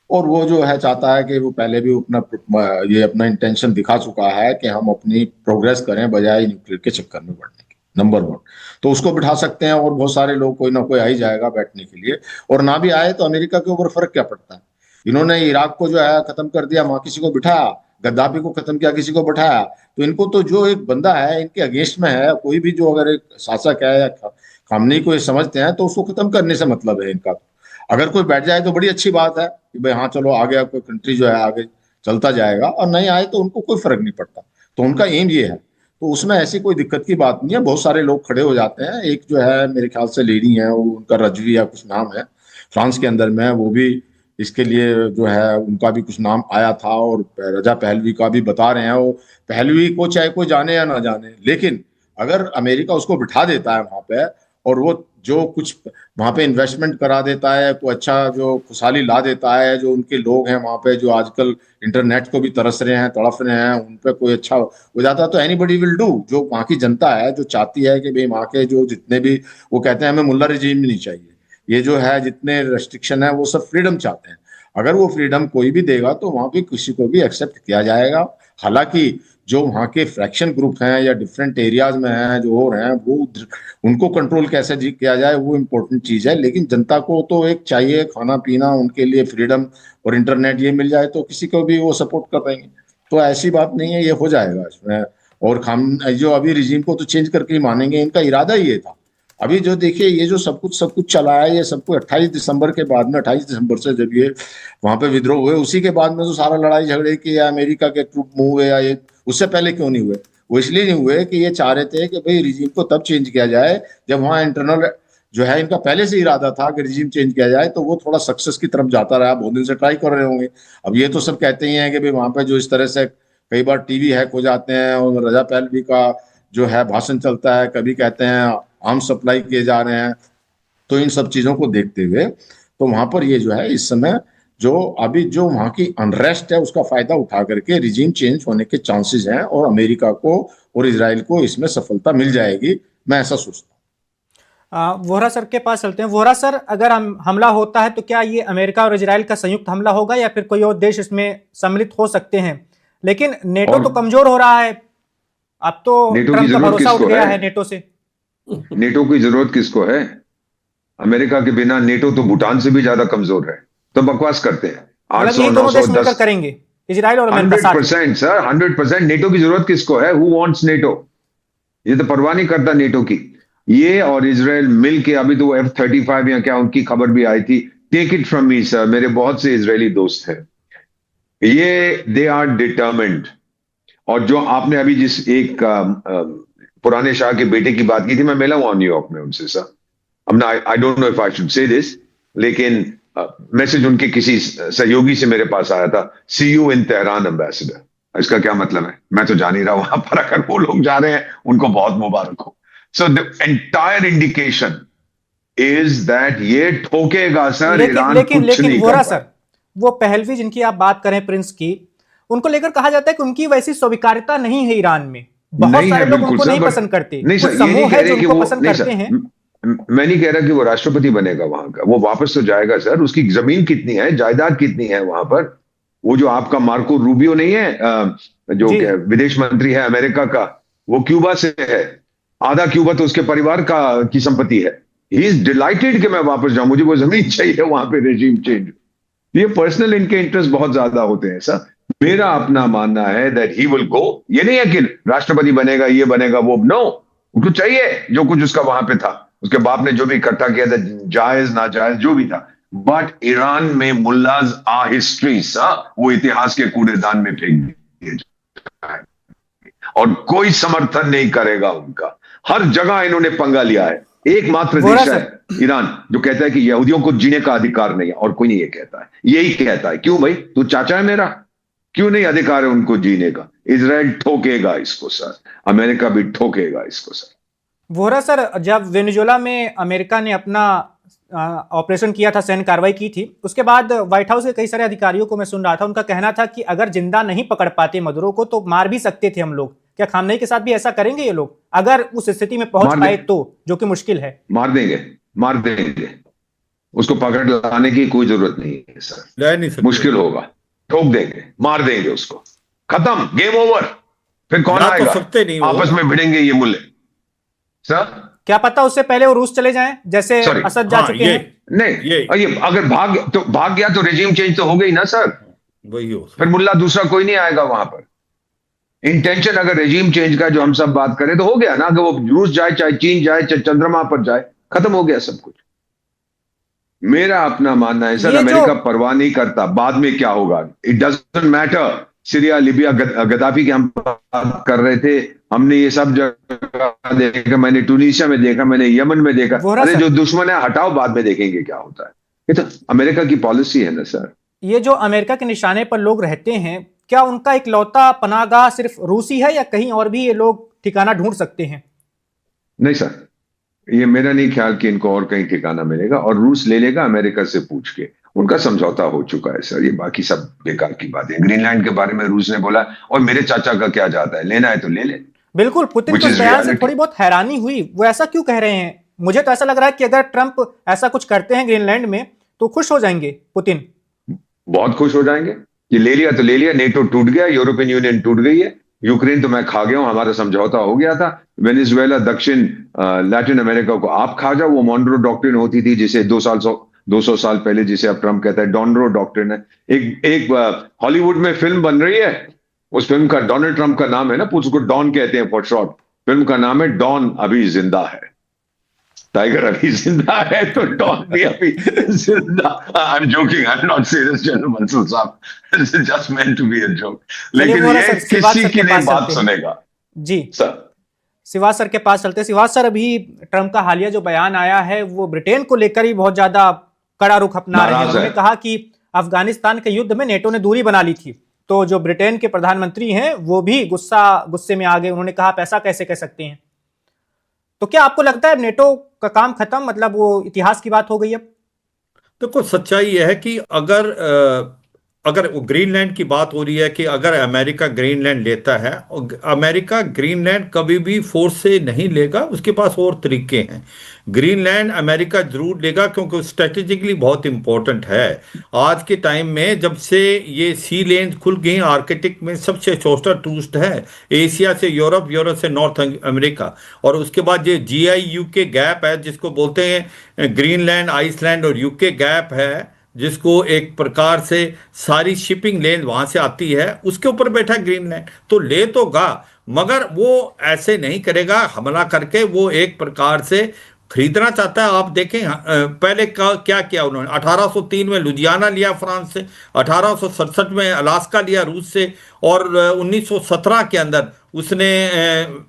S5: और वो जो है चाहता है कि वो पहले भी अपना इंटेंशन दिखा चुका है कि हम अपनी प्रोग्रेस करें बजाय न्यूक्लियर के चक्कर में बढ़ने के। नंबर 1, तो उसको बिठा सकते हैं, और बहुत सारे लोग, कोई ना कोई आ ही जाएगा बैठने के लिए। और ना भी आए तो अमेरिका के ऊपर फर्क क्या पड़ता है? इन्होंने इराक को जो है खत्म कर दिया, वहां किसी को बिठाया, गद्दाफी को खत्म किया, किसी को बैठाया। तो इनको तो जो एक बंदा है इनके अगेंस्ट में है, कोई भी जो अगर एक शासक है या खामनेई को ये समझते हैं, तो उसको खत्म करने से मतलब है इनका। अगर कोई बैठ जाए तो बड़ी अच्छी बात है कि भाई हाँ चलो आ गया, कोई कंट्री जो है आ गई। चलता जाएगा, और नहीं आए तो उनको कोई फर्क नहीं पड़ता। तो उनका एम ये है, तो उसमें ऐसी कोई दिक्कत की बात नहीं है। बहुत सारे लोग खड़े हो जाते हैं। एक जो है मेरे ख्याल से लेडी है, वो उनका रजवी या कुछ नाम है, फ्रांस के अंदर में, वो भी इसके लिए जो है उनका भी कुछ नाम आया था। और रजा पहलवी का भी बता रहे हैं, वो पहलवी को चाहे कोई जाने या ना जाने, लेकिन अगर अमेरिका उसको बिठा देता है वहां पे, और वो जो कुछ वहां पे इन्वेस्टमेंट करा देता है, कोई अच्छा जो खुशहाली ला देता है, जो उनके लोग हैं वहां पे जो आजकल इंटरनेट को भी तरस रहे हैं, तड़फ रहे हैं, उन पे कोई अच्छा हो जाता है, तो एनीबडी विल डू। जो वहां की जनता है जो चाहती है कि भाई वहां के जो जितने भी, वो कहते हैं हमें मुल्ला रिजीम नहीं चाहिए, ये जो है जितने रेस्ट्रिक्शन है वो सब फ्रीडम चाहते हैं। अगर वो फ्रीडम कोई भी देगा तो वहां पे किसी को भी एक्सेप्ट किया जाएगा। हालांकि जो वहाँ के फ्रैक्शन ग्रुप हैं या डिफरेंट एरियाज में हैं जो हो रहे हैं, वो उनको कंट्रोल कैसे किया जाए वो इम्पोर्टेंट चीज है। लेकिन जनता को तो एक चाहिए, खाना पीना, उनके लिए फ्रीडम और इंटरनेट ये मिल जाए तो किसी को भी वो सपोर्ट कर देंगे। तो ऐसी बात नहीं है, ये हो जाएगा इसमें। और हम जो अभी रिजीम को तो चेंज करके ही मानेंगे, इनका इरादा ही ये था। अभी जो देखिए ये जो सब कुछ चला है, ये सब कुछ 28 दिसंबर के बाद में, 28 दिसंबर से जब ये वहां पे विद्रोह हुए, उसी के बाद में तो सारा लड़ाई झगड़े की या अमेरिका के ट्रूप मूव हुए, या ये उससे पहले क्यों नहीं हुए? वो इसलिए नहीं हुए कि ये चाह रहे थे कि भाई रिजीम को तब चेंज किया जाए जब वहाँ इंटरनल जो है, इनका पहले से इरादा था कि रिजीम चेंज किया जाए, तो वो थोड़ा सक्सेस की तरफ जाता रहा। बहुत दिन से ट्राई कर रहे होंगे। अब ये तो सब कहते ही हैं कि भाई वहां पे जो इस तरह से कई बार टीवी हैक हो जाते हैं और रजा पहलवी का जो है भाषण चलता है, कभी कहते हैं आर्म सप्लाई किए जा रहे हैं। तो इन सब चीजों को देखते हुए तो वहां पर ये जो है इस समय जो अभी जो वहां की अनरेस्ट है उसका फायदा उठा करके रिजीम चेंज होने के चांसेस हैं, और अमेरिका को और इजराइल को इसमें सफलता मिल जाएगी, मैं ऐसा सोचता हूँ।
S1: वोहरा सर के पास चलते हैं। वोहरा सर, अगर हमला होता है तो क्या ये अमेरिका और इजराइल का संयुक्त हमला होगा या फिर कोई और देश इसमें सम्मिलित हो सकते हैं? लेकिन नेटो तो कमजोर हो रहा है, अब तो ट्रंप का भरोसा उठ गया है नेटो से।
S3: नेटो की जरूरत किसको है? अमेरिका के बिना नेटो तो भूटान से भी ज्यादा कमजोर है। तो बकवास करते हैं। 800 910
S1: करेंगे इजराइल और अमेरिका
S3: 100% सर, 100%। नेटो की जरूरत किसको है? Who wants NATO? ये तो परवाह नहीं करता नेटो की। ये और इजराइल मिलके, अभी तो F-35 या क्या उनकी खबर भी आई थी। Take it from me sir, मेरे बहुत से इजरायली दोस्त हैं, ये दे आर डिटर्मिन्ड। और जो आपने अभी जिस एक पुराने शाह के बेटे की बात की थी, मैं मिला हुआ न्यूयॉर्क में उनसे sir. I don't know if I should say this, लेकिन मैसेज उनके किसी सहयोगी से मेरे पास आया था, सी यू इन तेहरान एम्बेसडर। इसका क्या मतलब है? मैं तो जान ही रहा वहां पर, अगर वो लोग जा रहे हैं उनको बहुत मुबारक हो। So the entire indication is that ये ठोकेगा सर। ईरान कुछ नहीं कर
S1: सर, वो पहलवी जिनकी आप बात करें प्रिंस की, उनको लेकर कहा जाता है कि उनकी वैसी स्वीकार्यता नहीं है ईरान में। बहुत सारे लोग उनको नहीं पसंद करते।
S3: नहीं सर, ये नहीं कह रहे कि वो पसंद करते हैं। मैं नहीं कह रहा कि वो राष्ट्रपति बनेगा वहां का, वो वापस तो जाएगा सर। उसकी जमीन कितनी है, जायदाद कितनी है वहां पर? वो जो आपका मार्को रूबियो नहीं है जो विदेश मंत्री है अमेरिका का, वो क्यूबा से है। आधा क्यूबा तो उसके परिवार का की संपत्ति है। ही इज डिलाइटेड कि मैं वापस जाऊं, मुझे वो जमीन चाहिए वहां पे रेजिम चेंज। ये पर्सनल इनके इंटरेस्ट बहुत ज्यादा होते हैं सर। मेरा अपना मानना है दैट ही विल गो। ये नहीं है कि राष्ट्रपति बनेगा, ये बनेगा, वो नो, उसको चाहिए जो कुछ उसका वहां पे था, उसके बाप ने जो भी इकट्ठा किया था, जायज नाजायज जो भी था। बट ईरान में मुल्लाज आ हिस्ट्री सा, वो इतिहास के कूड़ेदान में फेंक दिए और कोई समर्थन नहीं करेगा उनका। हर जगह इन्होंने पंगा लिया है। एकमात्र देश है ईरान जो कहता है कि यहूदियों को जीने का अधिकार नहीं है, और कोई नहीं ये कहता है। यही कहता है, क्यों भाई, तू चाचा है मेरा, क्यों नहीं अधिकार है उनको जीने का? इजराइल ठोकेगा इसको सर, अमेरिका भी ठोकेगा इसको सर।
S1: वोहरा सर, जब वेनेजुएला में अमेरिका ने अपना ऑपरेशन किया था, सैन्य कार्रवाई की थी, उसके बाद व्हाइट हाउस के कई सारे अधिकारियों को मैं सुन रहा था, उनका कहना था कि अगर जिंदा नहीं पकड़ पाते मदुरो को तो मार भी सकते थे हम लोग। क्या खामनेई के साथ भी ऐसा करेंगे ये लोग अगर उस स्थिति में पहुंच पाए तो, जो कि मुश्किल है?
S3: मार देंगे उसको पकड़ लाने की कोई जरूरत नहीं है सर। नहीं, मुश्किल होगा, ठोक देंगे, मार देंगे उसको, खत्म, गेम ओवर। फिर कौन आएगा?
S2: तो
S3: आपस में भिड़ेंगे ये मुल्ले सर।
S1: क्या पता उससे पहले वो रूस चले जाएं जैसे असद जा चुके हैं।
S3: नहीं, ये अगर भाग गया तो रेजिम चेंज तो हो गई ना सर,
S2: वही हो।
S3: फिर मुल्ला दूसरा कोई नहीं आएगा वहां पर। इंटेंशन अगर रेजिम चेंज का जो हम सब बात करें तो हो गया ना, अगर वो रूस जाए, चाहे चीन जाए, चाहे चंद्रमा पर जाए, खत्म हो गया सब कुछ। मेरा अपना मानना है सर,
S1: ये जो
S3: अमेरिका परवाह नहीं करता बाद में क्या होगा, it doesn't matter. Syria, Libya, Gaddafi की हम बात कर रहे थे, हमने ये सब जगह देखा, मैंने टूनिशिया में देखा, मैंने यमन में देखा।
S1: वोहरा
S3: अरे
S1: सर,
S3: जो दुश्मन है हटाओ, बाद में देखेंगे क्या होता है। ये तो अमेरिका की पॉलिसी है ना सर।
S1: ये जो अमेरिका के निशाने पर लोग रहते हैं, क्या उनका इकलौता पनाहगाह सिर्फ रूस ही है या कहीं और भी ये लोग ठिकाना ढूंढ सकते हैं?
S3: नहीं सर, ये मेरा नहीं ख्याल कि इनको और कहीं ठिकाना मिलेगा, और रूस ले लेगा अमेरिका से पूछ के। उनका समझौता हो चुका है सर, ये बाकी सब बेकार की बात है। ग्रीनलैंड के बारे में रूस ने बोला, और मेरे चाचा का क्या जाता है, लेना है तो ले ले।
S1: बिल्कुल, पुतिन
S3: Which
S1: को इस
S3: is
S1: बयान से
S3: reality.
S1: थोड़ी बहुत हैरानी हुई। वो ऐसा क्यों कह रहे हैं? मुझे तो ऐसा लग रहा है कि अगर ट्रंप ऐसा कुछ करते हैं ग्रीनलैंड में तो खुश हो जाएंगे पुतिन।
S3: बहुत खुश हो जाएंगे, ये ले लिया तो ले लिया। नेटो टूट गया, यूरोपियन यूनियन टूट गई है, यूक्रेन तो मैं खा गया हूं, हमारा समझौता हो गया था। वेनेजुएला, दक्षिण लैटिन अमेरिका को आप खा जाओ। वो मॉन्ड्रो डॉक्ट्रिन होती थी, जिसे 200 साल पहले, जिसे अब ट्रंप कहता है डॉनरो डॉक्ट्रिन है। एक हॉलीवुड में फिल्म बन रही है, उस फिल्म का डोनाल्ड ट्रंप का नाम है ना, उसको डॉन कहते हैं फॉर शॉर्ट। फिल्म का नाम है डॉन अभी जिंदा है। टाइगर अभी जिंदा है तो डॉन भी अभी जिंदा। I am joking, I am not serious general Mansoor साहब, this is just meant to be a joke. लेकिन
S1: वोहरा
S3: ये
S1: सर, सिवाज
S3: किसी
S1: सर
S3: की
S1: के
S3: नहीं
S1: पास
S3: बात
S1: चलते हैं।
S3: सुनेगा
S1: जी,
S3: सर।
S1: सिवाज सर के पास चलते हैं। सिवाज सर, अभी ट्रंप का हालिया जो बयान आया है वो ब्रिटेन को लेकर ही बहुत ज्यादा कड़ा रुख अपना रहे हैं।
S3: नाराज है।
S1: उन्होंने कहा कि अफगानिस्तान के युद्ध में नेटो ने दूरी बना ली थी, तो जो ब्रिटेन के प्रधानमंत्री हैं वो भी गुस्से में आ गए। उन्होंने कहा आप ऐसा कैसे कह सकते हैं? तो क्या आपको लगता है नेटो का काम खत्म, मतलब वो इतिहास की बात हो गई अब?
S2: देखो, सच्चाई यह है कि अगर वो ग्रीनलैंड की बात हो रही है कि अगर अमेरिका ग्रीनलैंड लेता है, और अमेरिका ग्रीनलैंड कभी भी फोर्स से नहीं लेगा, उसके पास और तरीके हैं। ग्रीनलैंड अमेरिका जरूर लेगा क्योंकि स्ट्रेटेजिकली बहुत इंपॉर्टेंट है। आज के टाइम में जब से ये सी लेन खुल गई, आर्कटिक में सबसे चौस्टर टूस्ट है, एशिया से यूरोप, यूरोप से नॉर्थ अमेरिका, और उसके बाद ये GI यूके गैप है, जिसको बोलते हैं ग्रीनलैंड, आइसलैंड और यूके गैप है, जिसको एक प्रकार से सारी शिपिंग लेन वहां से आती है, उसके ऊपर बैठा ग्रीनलैंड। तो ले तो गा, मगर वो ऐसे नहीं करेगा हमला करके। वो एक प्रकार से खरीदना चाहता है। आप देखें पहले क्या किया उन्होंने। 1803 में लुधियाना लिया फ्रांस से, 1867 में अलास्का लिया रूस से, और 1917 के अंदर उसने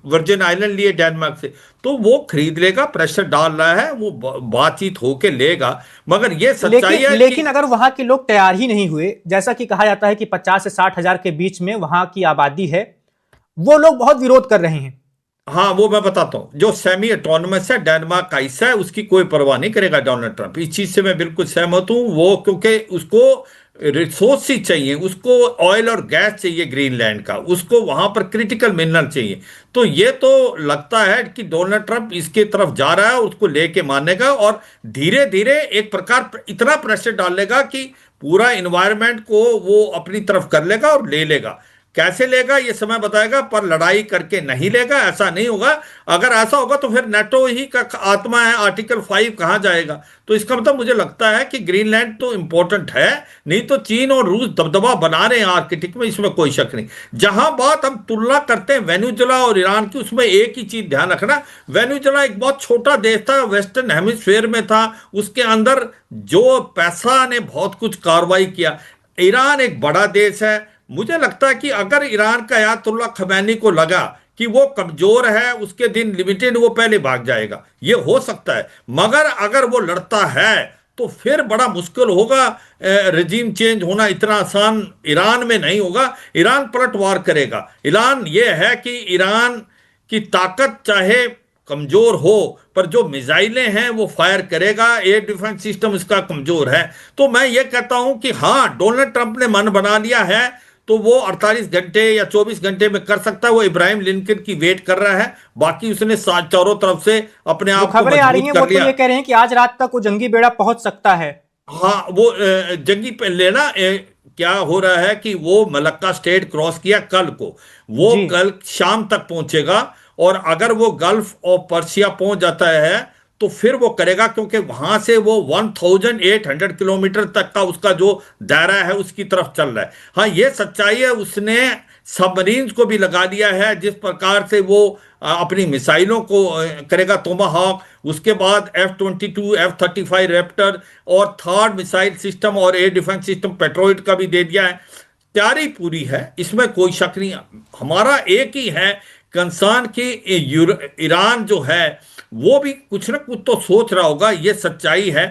S2: वर्जिन आइलैंड लिए डेनमार्क से। तो वो खरीद लेगा, प्रेशर डाल रहा है, वो बातचीत होके लेगा। मगर ये सच्चाई है
S1: लेकिन अगर वहां के लोग तैयार ही नहीं हुए, जैसा कि कहा जाता है कि 50 से 60 हजार के बीच में वहां की आबादी है, वो लोग बहुत विरोध कर रहे हैं।
S2: हाँ, वो मैं बताता हूं। जो सेमी ऑटोनमस है, डेनमार्क का हिस्सा है, उसकी कोई परवाह नहीं करेगा डोनाल्ड ट्रंप। इस चीज से मैं बिल्कुल सहमत हूं। वो क्योंकि उसको रिसोर्स ही चाहिए, उसको ऑयल और गैस चाहिए ग्रीनलैंड का, उसको वहां पर क्रिटिकल मिनरल चाहिए। तो ये तो लगता है कि डोनाल्ड ट्रंप इसके तरफ जा रहा है, उसको लेके मानेगा, और धीरे धीरे एक प्रकार इतना प्रेशर डालेगा कि पूरा इन्वायरमेंट को वो अपनी तरफ कर लेगा और ले लेगा। कैसे लेगा ये समय बताएगा, पर लड़ाई करके नहीं लेगा, ऐसा नहीं होगा। अगर ऐसा होगा तो फिर नेटो ही का आत्मा है, आर्टिकल 5 कहां जाएगा? तो इसका मतलब मुझे लगता है कि ग्रीनलैंड तो इंपॉर्टेंट है। नहीं तो चीन और रूस दबदबा बना रहे हैं आर्कटिक में, इसमें कोई शक नहीं। जहां बात हम तुलना करते हैं वेनेजुएला और ईरान की, उसमें एक ही चीज ध्यान रखना, वेनेजुएला एक बहुत छोटा देश था, वेस्टर्न हेमिस्फीयर में था, उसके अंदर जो पैसा ने बहुत कुछ कार्रवाई किया। ईरान एक बड़ा देश है। मुझे लगता है कि अगर ईरान का अयातुल्ला खमैनी को लगा कि वो कमजोर है, उसके दिन लिमिटेड, वो पहले भाग जाएगा। ये हो सकता है। मगर अगर वो लड़ता है तो फिर बड़ा मुश्किल होगा। रजीम चेंज होना इतना आसान ईरान में नहीं होगा। ईरान पलटवार करेगा। ईरान ये है कि ईरान की ताकत चाहे कमजोर हो, पर जो मिसाइलें हैं वो फायर करेगा। एयर डिफेंस सिस्टम इसका कमजोर है। तो मैं ये कहता हूं कि हाँ, डोनाल्ड ट्रंप ने मन बना लिया है तो वो 48 घंटे या 24 घंटे में कर सकता है। वो इब्राहिम लिंकन की वेट कर रहा है। बाकी उसने चारों तरफ से अपने आप को
S1: खबरें आ रही हैं,
S2: मजबूत
S1: वो
S2: कर
S1: तो
S2: लिया।
S1: ये कह रहे हैं कि आज रात तक वो जंगी बेड़ा पहुंच सकता है।
S2: हाँ, वो जंगी पे लेना क्या हो रहा है कि वो मलक्का स्टेट क्रॉस किया कल को, वो
S1: जी।
S2: कल शाम तक पहुंचेगा। और अगर वो गल्फ ऑफ पर्शिया पहुंच जाता है तो फिर वो करेगा, क्योंकि वहां से वो 1800 किलोमीटर तक का उसका जो दायरा है उसकी तरफ चल रहा है। हाँ, ये सच्चाई है, उसने सबमरीन्स को भी लगा दिया है, जिस प्रकार से वो अपनी मिसाइलों को करेगा टोमाहॉक, उसके बाद F-22 F-35 रैप्टर और थर्ड मिसाइल सिस्टम और एयर डिफेंस सिस्टम पेट्रोइड का भी दे दिया है। तैयारी पूरी है, इसमें कोई शक नहीं। हमारा एक ही है कंसर्न कि ईरान जो है वो भी कुछ ना कुछ तो सोच रहा होगा, ये सच्चाई है।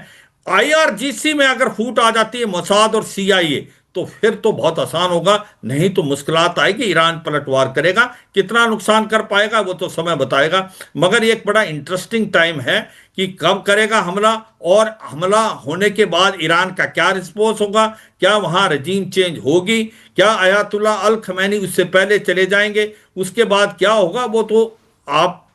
S2: IRGC में अगर फूट आ जाती है मोसाद और CIA, तो फिर तो बहुत आसान होगा, नहीं तो मुश्किलात आएगी। ईरान पलटवार करेगा, कितना नुकसान कर पाएगा वो तो समय बताएगा। मगर ये एक बड़ा इंटरेस्टिंग टाइम है कि कब करेगा हमला, और हमला होने के बाद ईरान का क्या रिस्पॉन्स होगा, क्या वहां रजीम चेंज होगी, क्या अयातुल्ला अल खमैनी उससे पहले चले जाएंगे, उसके बाद क्या होगा, वो तो आप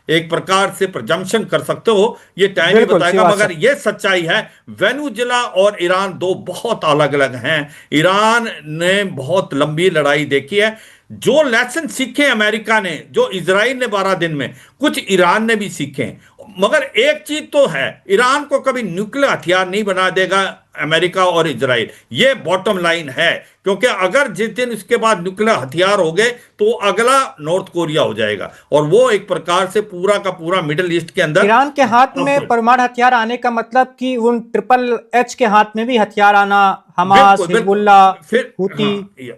S2: एक प्रकार से प्रजम्पशन कर सकते हो, ये टाइम ही बताएगा। मगर ये सच्चाई है, वेनेजुएला और ईरान दो बहुत अलग अलग हैं। ईरान ने बहुत लंबी लड़ाई देखी है, जो लेसन सीखे अमेरिका ने, जो इजराइल ने 12 दिन में, कुछ ईरान ने भी सीखे। मगर एक चीज तो है, ईरान को कभी न्यूक्लियर हथियार नहीं बना देगा अमेरिका और इजराइल, ये बॉटम लाइन है। क्योंकि अगर जिस दिन उसके बाद न्यूक्लियर हथियार हो गए तो अगला नॉर्थ कोरिया हो जाएगा, और वो एक प्रकार से पूरा का पूरा मिडिल ईस्ट के अंदर
S1: ईरान के हाथ में परमाणु हथियार आने का मतलब कि उन HHH के हाथ में भी हथियार आना, हमास, हिजबुल्लाह,
S2: फिर
S1: हूती,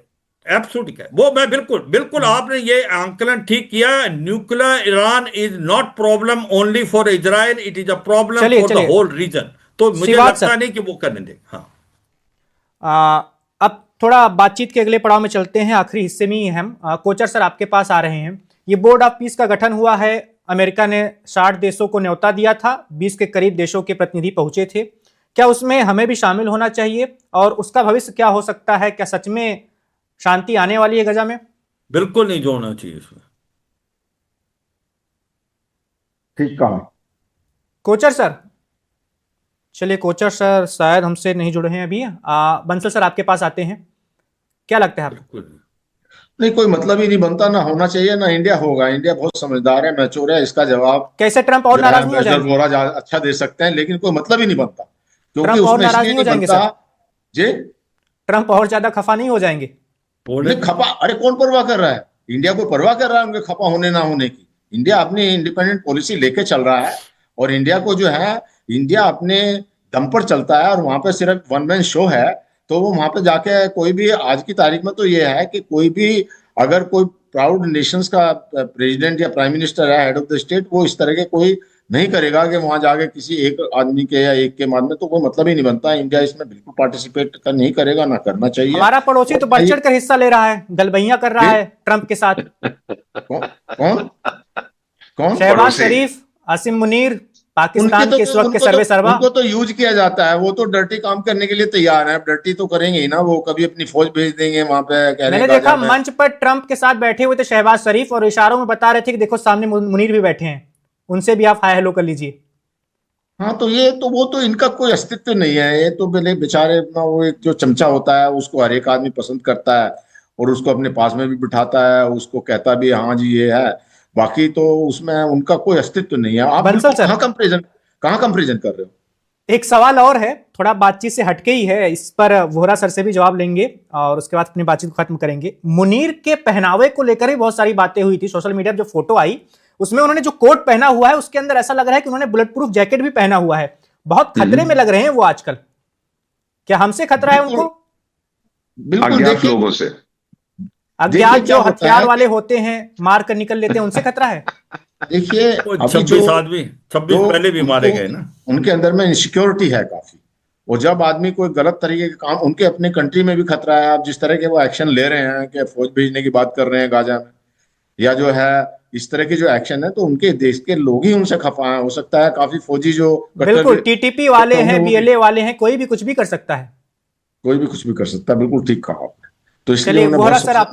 S2: एब्सोल्युटली है वो। मैं बिल्कुल आपने ये आंकलन ठीक किया। Nuclear Iran is not problem only for Israel, it is a problem for the whole region. तो मुझे लगता नहीं कि वो करने दे। हाँ,
S1: अब थोड़ा बातचीत के अगले पड़ाव में चलते हैं, आखिरी हिस्से में ही हम कोचर सर आपके पास आ रहे हैं। ये बोर्ड ऑफ पीस का गठन हुआ है, अमेरिका ने 60 देशों को न्योता दिया था, 20 के करीब देशों के प्रतिनिधि पहुंचे थे। क्या उसमें हमें भी शामिल होना चाहिए, और उसका भविष्य क्या हो सकता है? क्या सच में शांति आने वाली है गजा में?
S2: बिल्कुल नहीं जोड़ना चाहिए इसमें।
S5: ठीक कहा
S1: कोचर सर। चलिए, कोचर सर शायद हमसे नहीं जुड़े हैं अभी। बंसल सर आपके पास आते हैं, क्या लगता है आपको?
S5: नहीं, कोई मतलब ही नहीं बनता, ना होना चाहिए, ना इंडिया होगा। इंडिया बहुत समझदार है, मैच्योर है, इसका जवाब
S1: कैसे ट्रंप और नाराज नहीं हो जाएंगे?
S5: वोरा अच्छा दे सकते हैं, लेकिन कोई मतलब ही नहीं बनता, क्योंकि
S1: ट्रंप और
S5: उसमें
S1: नाराज
S5: इसलिए
S1: नहीं हो
S5: नहीं
S1: जाएंगे
S5: बनता।
S1: सर?
S5: जी,
S1: ट्रंप और ज्यादा खफा नहीं हो जाएंगे?
S5: नहीं खपा, अरे कौन परवाह कर रहा है? इंडिया को परवाह कर रहा है उनके खपा होने ना होने की? इंडिया अपनी इंडिपेंडेंट पॉलिसी लेके चल रहा है, और इंडिया को जो है, इंडिया अपने दम पर चलता है, और वहां पे सिर्फ वन मैन शो है। तो वो वहां पे जाके कोई भी, आज की तारीख में तो ये है कि कोई भी अगर कोई प्राउड नेशंस का प्रेसिडेंट या प्राइम मिनिस्टर है, हेड ऑफ द स्टेट, वो इस तरह के कोई नहीं करेगा कि वहां जाके किसी एक आदमी के या एक के माध्यम, तो कोई मतलब ही नहीं बनता। इंडिया इसमें बिल्कुल पार्टिसिपेट नहीं करेगा, ना करना चाहिए।
S1: हमारा पड़ोसी तो बढ़ चढ़ कर हिस्सा ले रहा है, गलबैया कर रहा है ट्रंप के साथ।
S5: कौन कौन?
S1: शहबाज शरीफ, आसिम मुनीर, पाकिस्तान के इस वक्त के सर्वे सर्वा।
S5: उनको तो यूज किया जाता है, वो तो डर्टी काम करने के लिए तैयार है। डर्टी तो करेंगे ही ना, वो कभी अपनी फौज भेज देंगे वहां पे।
S1: मैंने देखा मंच पर ट्रंप के साथ बैठे हुए थे शहबाज शरीफ, और इशारों में बता रहे थे कि देखो सामने मुनीर भी बैठे हैं, उनसे भी आप हाय हेलो कर लीजिए।
S5: हाँ, तो ये तो वो तो इनका कोई अस्तित्व नहीं है। ये तो पहले बेचारे अपना, वो एक जो चमचा होता है उसको हर एक आदमी पसंद करता है, और उसको अपने पास में भी बिठाता है, उसको कहता भी हाँ जी ये है। बाकी तो उसमें उनका कोई अस्तित्व नहीं है। आप कहाँ कंपेरिजन कर रहे हो?
S1: एक सवाल और है, थोड़ा बातचीत से हटके ही है, इस पर वोहरा सर से भी जवाब लेंगे और उसके बाद अपनी बातचीत को खत्म करेंगे। मुनीर के पहनावे को लेकर भी बहुत सारी बातें हुई थी। सोशल मीडिया पर जो फोटो आई उसमें उन्होंने जो कोट पहना हुआ है उसके अंदर ऐसा लग रहा है कि उन्होंने बुलेट प्रूफ जैकेट भी पहना हुआ है। बहुत खतरे में लग रहे हैं वो आजकल। क्या हमसे खतरा है उनको?
S5: बिल्कुल, देखिए
S3: लोगों से,
S1: अज्ञात जो हथियार वाले होते हैं, मार कर निकल लेते हैं, उनसे खतरा है।
S5: देखिए,
S2: 26 आदमी 26 पहले भी मारे गए ना,
S5: उनके अंदर में इनसिक्योरिटी है काफी। और जब आदमी कोई गलत तरीके के काम, उनके अपने कंट्री में भी खतरा है। आप जिस तरह के वो एक्शन ले रहे हैं कि फौज भेजने की बात कर रहे हैं गाजा में, या जो है इस तरह की जो एक्शन है, तो उनके देश के लोग ही उनसे खफा हैं। हो सकता है काफी फौजी जो
S1: बिल्कुल टीटीपी वाले हैं, बीएलए वाले हैं, कोई भी कुछ भी कर सकता है।
S5: कोई भी कुछ भी कर सकता है, बिल्कुल ठीक कहा आपने। तो
S1: इसलिए वोहरा सर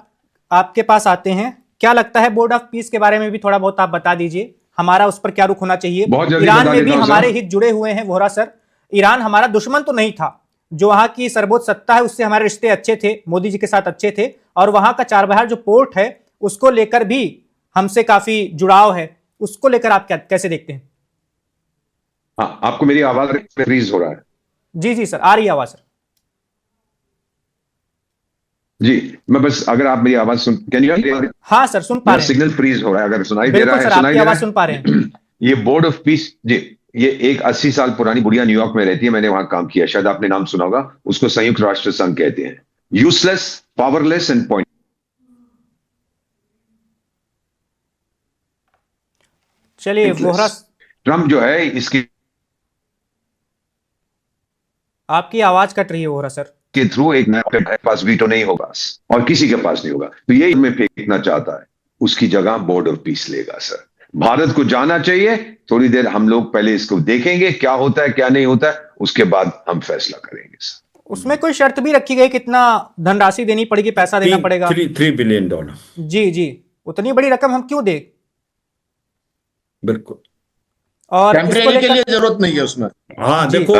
S1: आपके पास आते हैं, क्या लगता है बोर्ड ऑफ पीस के बारे में भी थोड़ा बहुत आप बता दीजिए, हमारा उस पर क्या रुख होना चाहिए? ईरान में भी हमारे हित जुड़े हुए हैं वोहरा सर। ईरान हमारा दुश्मन तो नहीं था, जो वहां की सर्वोच्च सत्ता है उससे हमारे रिश्ते अच्छे थे, मोदी जी के साथ अच्छे थे, और वहां का चारबाग जो पोर्ट है उसको लेकर भी हमसे काफी जुड़ाव है। उसको लेकर आप कैसे देखते हैं?
S3: हाँ, आपको मेरी आवाज रिलीज हो रहा है?
S1: जी जी सर, आ रही है आवाज सर।
S3: जी, मैं बस, अगर आप मेरी आवाज सुन, कैन यू,
S1: हाँ सर, सुन पा
S3: मेरा
S1: रहे हैं।
S3: सिग्नल फ्रीज हो रहा है, अगर सुनाई दे
S1: बिल्कुल
S3: रहा है,
S1: सर,
S3: सुनाई
S1: आपकी
S3: दे रहा
S1: आवाज सुन पा रहे हैं।
S3: है। ये बोर्ड ऑफ पीस जी, ये एक 80 साल पुरानी बुढ़िया न्यूयॉर्क में रहती है, मैंने वहां काम किया, शायद आपने नाम सुना होगा। उसको संयुक्त राष्ट्र संघ कहते हैं। Useless, powerless and point.
S1: चलिए वोहरा,
S3: ट्रम्प जो है इसकी
S1: आपकी आवाज कट रही है वोहरा सर।
S3: के थ्रू एक नया के पास वीटो नहीं होगा, और किसी के पास नहीं होगा, तो ये में फेंकना चाहता है, उसकी जगह बोर्ड ऑफ पीस लेगा सर। भारत को जाना चाहिए, थोड़ी देर हम लोग पहले इसको देखेंगे क्या होता है क्या नहीं होता है, उसके बाद हम फैसला करेंगे सर।
S1: उसमें कोई शर्त भी रखी गई, कितना धनराशि देनी पड़ेगी, पैसा देना पड़ेगा?
S2: $3 बिलियन।
S1: जी जी, उतनी बड़ी रकम हम क्यों दे?
S2: बिल्कुल।
S1: और इसको
S5: टेम्परेरी के
S1: लेकर
S5: लिए जरूरत नहीं है उसमें।
S2: हाँ
S1: जी।
S2: देखो,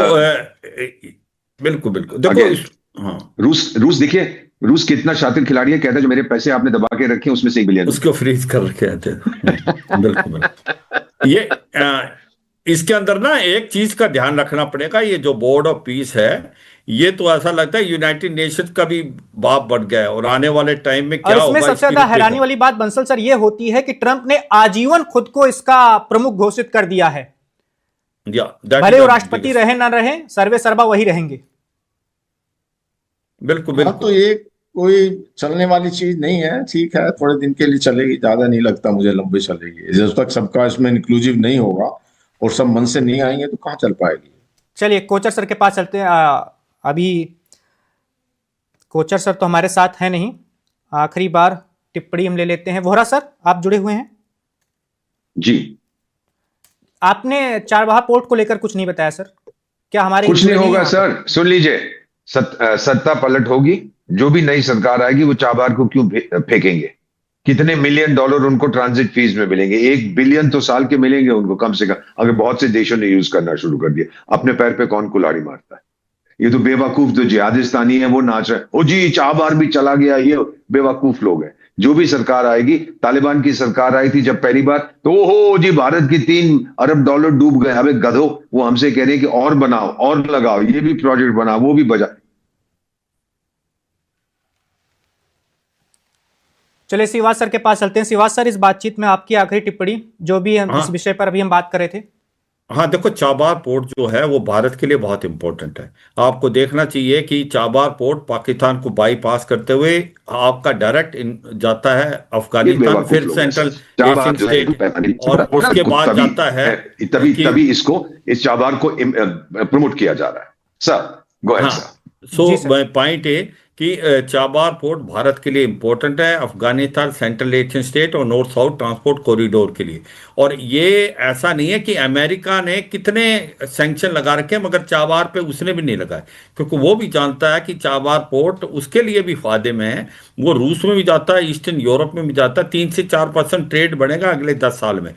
S2: बिल्कुल बिल्कुल देखो
S3: Again,
S2: हाँ,
S3: रूस देखिए, रूस कितना शातिर खिलाड़ी है, कहता है जो मेरे पैसे आपने दबा के रखे हैं उसमें से 1 बिलियन
S2: उसको फ्रीज कर रखे थे। बिल्कुल बिल्कुल। ये इसके अंदर ना एक चीज का ध्यान रखना पड़ेगा, ये जो बोर्ड ऑफ पीस है, ये तो ऐसा लगता है यूनाइटेड नेशंस का भी बाप बन गया है, और आने वाले टाइम में
S1: और
S2: क्या
S1: इसमें
S2: होगा
S1: सबसे
S2: इसकी
S1: ज्यादा हैरानी
S2: रिपोर्ट।
S1: वाली बात बंसल सर ये होती है कि ट्रंप ने आजीवन खुद को इसका प्रमुख घोषित कर दिया है। भले वो राष्ट्रपति रहे ना रहे, सर्वे सर्वा वही रहेंगे।
S2: बिल्कुल
S5: हाँ,
S2: बिल्कुल।
S5: तो ये कोई चलने वाली चीज नहीं है, ठीक है, थोड़े दिन के लिए चलेगी, ज्यादा नहीं लगता मुझे लंबी चलेगी। जब तक सबका इसमें इंक्लूसिव नहीं होगा और सब मन से नहीं आएंगे तो कहाँ चल पाएगी।
S1: चलिए कोचर सर के पास चलते हैं। अभी कोचर सर तो हमारे साथ हैं नहीं, आखिरी बार टिप्पणी हम ले लेते हैं। वोहरा सर, आप जुड़े हुए हैं?
S3: जी,
S1: आपने चारबाहा पोर्ट को लेकर कुछ नहीं बताया सर, क्या हमारे
S3: कुछ नहीं
S1: जुड़े
S3: होगा
S1: हैं यहाँ
S3: सर, सुन लीजिए, सत्ता पलट होगी, जो भी नई सरकार आएगी वो चाबार को क्यों फेंकेंगे। कितने $1 मिलियन उनको ट्रांजिट फीस में मिलेंगे, 1 बिलियन तो साल के मिलेंगे उनको कम से कम, अगर बहुत से देशों ने यूज करना शुरू कर दिया। अपने पैर पे कौन कुल्हाड़ी मारता है? ये तो बेवकूफ जो जिहादिस्तानी है वो नाच रहे हैं, ओ जी चाबार भी चला गया, ये बेवकूफ लोग हैं। जो भी सरकार आएगी, तालिबान की सरकार आई थी जब पहली बार, तो ओहो जी भारत की $3 अरब डूब गए। अबे गधो, वो हमसे कह रहे हैं कि और बनाओ और लगाओ, ये भी प्रोजेक्ट बनाओ, वो भी बजा।
S1: चलिए श्रीवास सर के पास चलते हैं। श्रीवास सर, इस बातचीत में आपकी आखिरी टिप्पणी, जो भी हम इस विषय पर अभी हम बात कर रहे थे।
S2: हाँ देखो, चाबार पोर्ट जो है वो भारत के लिए बहुत इंपॉर्टेंट है। आपको देखना चाहिए कि चाबार पोर्ट पाकिस्तान को बाईपास करते हुए आपका डायरेक्ट जाता है अफगानिस्तान, फिर सेंट्रल एशियन स्टेट, और उसके बाद जाता है
S3: तभी इसको, इस चाबार को प्रमोट किया जा रहा है sir. Go ahead sir.
S2: So point है कि चाबार पोर्ट भारत के लिए इंपॉर्टेंट है, अफगानिस्तान, सेंट्रल एशियन स्टेट और नॉर्थ साउथ ट्रांसपोर्ट कॉरिडोर के लिए। और ये ऐसा नहीं है कि अमेरिका ने कितने सैंक्शन लगा रखे हैं मगर चाबार पे उसने भी नहीं लगाए, क्योंकि वो भी जानता है कि चाबार पोर्ट उसके लिए भी फायदे में है। वो रूस में भी जाता है, ईस्टर्न यूरोप में भी जाता है, 3 से 4% ट्रेड बढ़ेगा अगले 10 साल में।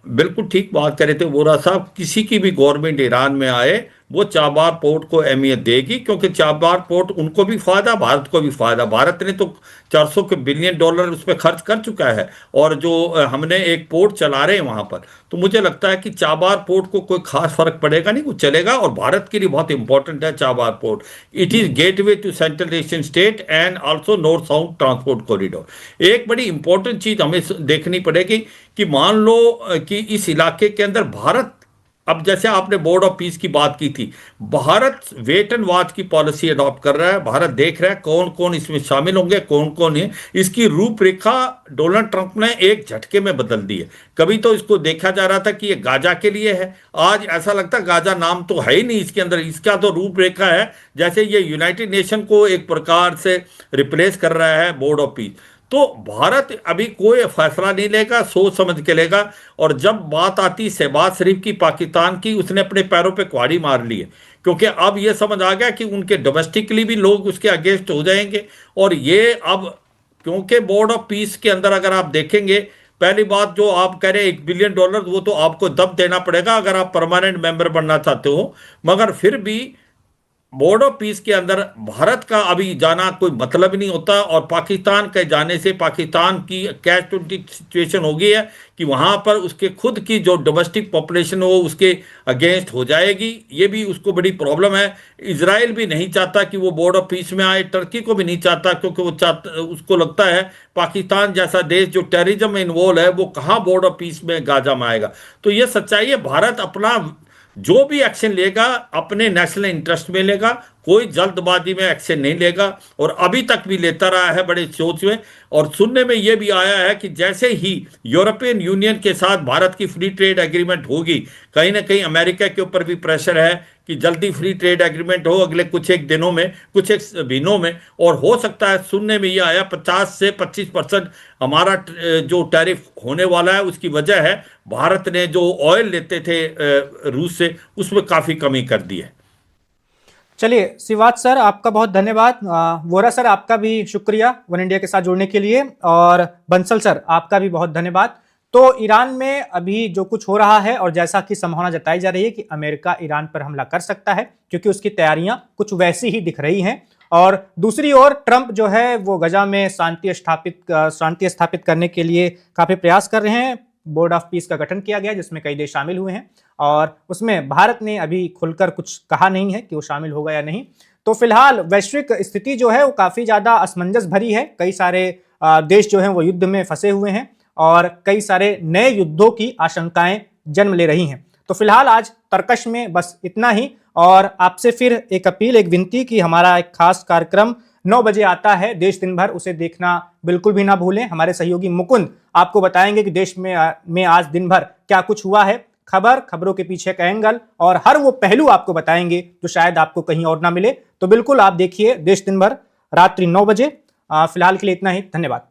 S2: बिल्कुल ठीक बात कर रहे थे वोरा साहब, किसी की भी गवर्नमेंट ईरान में आए वो चाबार पोर्ट को अहमियत देगी, क्योंकि चाबार पोर्ट उनको भी फायदा, भारत को भी फायदा। भारत ने तो 400 के बिलियन डॉलर उस पर खर्च कर चुका है, और जो हमने एक पोर्ट चला रहे हैं वहां पर, तो मुझे लगता है कि चाबार पोर्ट को कोई खास फर्क पड़ेगा नहीं, वो चलेगा। और भारत के लिए बहुत इंपॉर्टेंट है Chabahar port. It is gateway to central Asian state and also north south transport corridor. एक बड़ी इंपॉर्टेंट चीज हमें देखनी पड़ेगी कि मान लो कि इस इलाके के अंदर भारत, अब जैसे आपने बोर्ड ऑफ पीस की बात की थी, भारत वेट एंड वॉच की पॉलिसी अडॉप्ट कर रहा है। भारत देख रहा है कौन कौन इसमें शामिल होंगे, कौन कौन है। इसकी रूपरेखा डोनाल्ड ट्रंप ने एक झटके में बदल दी है। कभी तो इसको देखा जा रहा था कि ये गाजा के लिए है, आज ऐसा लगता है गाजा नाम तो है ही नहीं इसके अंदर। इसका तो रूपरेखा है जैसे ये यूनाइटेड नेशन को एक प्रकार से रिप्लेस कर रहा है बोर्ड ऑफ पीस। तो भारत अभी कोई फैसला नहीं लेगा, सोच समझ के लेगा। और जब बात आती शहबाज शरीफ की पाकिस्तान की, उसने अपने पैरों पे कुल्हाड़ी मार ली है, क्योंकि अब ये समझ आ गया कि उनके डोमेस्टिकली भी लोग उसके अगेंस्ट हो जाएंगे। और ये अब, क्योंकि बोर्ड ऑफ पीस के अंदर अगर आप देखेंगे, पहली बात जो आप कह रहे हैं $1 बिलियन, वो तो आपको दब देना पड़ेगा अगर आप परमानेंट मेंबर बनना चाहते हो। मगर फिर भी बोर्ड ऑफ पीस के अंदर भारत का अभी जाना कोई मतलब नहीं होता, और पाकिस्तान के जाने से पाकिस्तान की कैच 20 सिचुएशन हो गई है कि वहां पर उसके खुद की जो डोमेस्टिक पॉपुलेशन हो उसके अगेंस्ट हो जाएगी। ये भी उसको बड़ी प्रॉब्लम है। इजराइल भी नहीं चाहता कि वो बोर्ड ऑफ पीस में आए, टर्की को भी नहीं चाहता, क्योंकि वो चाहता, उसको लगता है पाकिस्तान जैसा देश जो टेररिज्म में इन्वॉल्व है वो कहाँ बोर्ड ऑफ पीस में गाजा में आएगा। तो ये सच्चाई है, भारत अपना जो भी एक्शन लेगा अपने नेशनल इंटरेस्ट में लेगा, कोई जल्दबाजी में एक्शन नहीं लेगा, और अभी तक भी लेता रहा है बड़े सोच में। और सुनने में यह भी आया है कि जैसे ही यूरोपियन यूनियन के साथ भारत की फ्री ट्रेड एग्रीमेंट होगी, कहीं ना कहीं अमेरिका के ऊपर भी प्रेशर है कि जल्दी फ्री ट्रेड एग्रीमेंट हो अगले कुछ एक दिनों में, कुछ एक महीनों में। और हो सकता है, सुनने में यह आया 50 से 25% हमारा जो टैरिफ होने वाला है, उसकी वजह है भारत ने जो ऑयल लेते थे रूस से, उसमें काफ़ी कमी कर दी है।
S1: चलिए शिवाज सर, आपका बहुत धन्यवाद। वोरा सर, आपका भी शुक्रिया वन इंडिया के साथ जुड़ने के लिए, और बंसल सर, आपका भी बहुत धन्यवाद। तो ईरान में अभी जो कुछ हो रहा है, और जैसा कि संभावना जताई जा रही है कि अमेरिका ईरान पर हमला कर सकता है, क्योंकि उसकी तैयारियां कुछ वैसी ही दिख रही हैं। और दूसरी ओर ट्रंप जो है वो गजा में शांति स्थापित करने के लिए काफी प्रयास कर रहे हैं। बोर्ड ऑफ पीस का गठन किया गया जिसमें कई देश शामिल हुए हैं, और उसमें भारत ने अभी खुलकर कुछ कहा नहीं है कि वो शामिल होगा या नहीं। तो फिलहाल वैश्विक स्थिति जो है वो काफी ज्यादा असमंजस भरी है। कई सारे देश जो हैं वो युद्ध में फंसे हुए हैं, और कई सारे नए युद्धों की आशंकाएं जन्म ले रही हैं। तो फिलहाल आज तर्कश में बस इतना ही, और आपसे फिर एक अपील, एक विनती कि हमारा एक खास कार्यक्रम 9 बजे आता है देश दिन भर, उसे देखना बिल्कुल भी ना भूलें। हमारे सहयोगी मुकुंद आपको बताएंगे कि देश में आज दिन भर क्या कुछ हुआ है, खबरों के पीछे का एंगल, और हर वो पहलू आपको बताएंगे जो शायद आपको कहीं और ना मिले। तो बिल्कुल आप देखिए देश दिन भर रात्रि 9 बजे। फिलहाल के लिए इतना ही, धन्यवाद।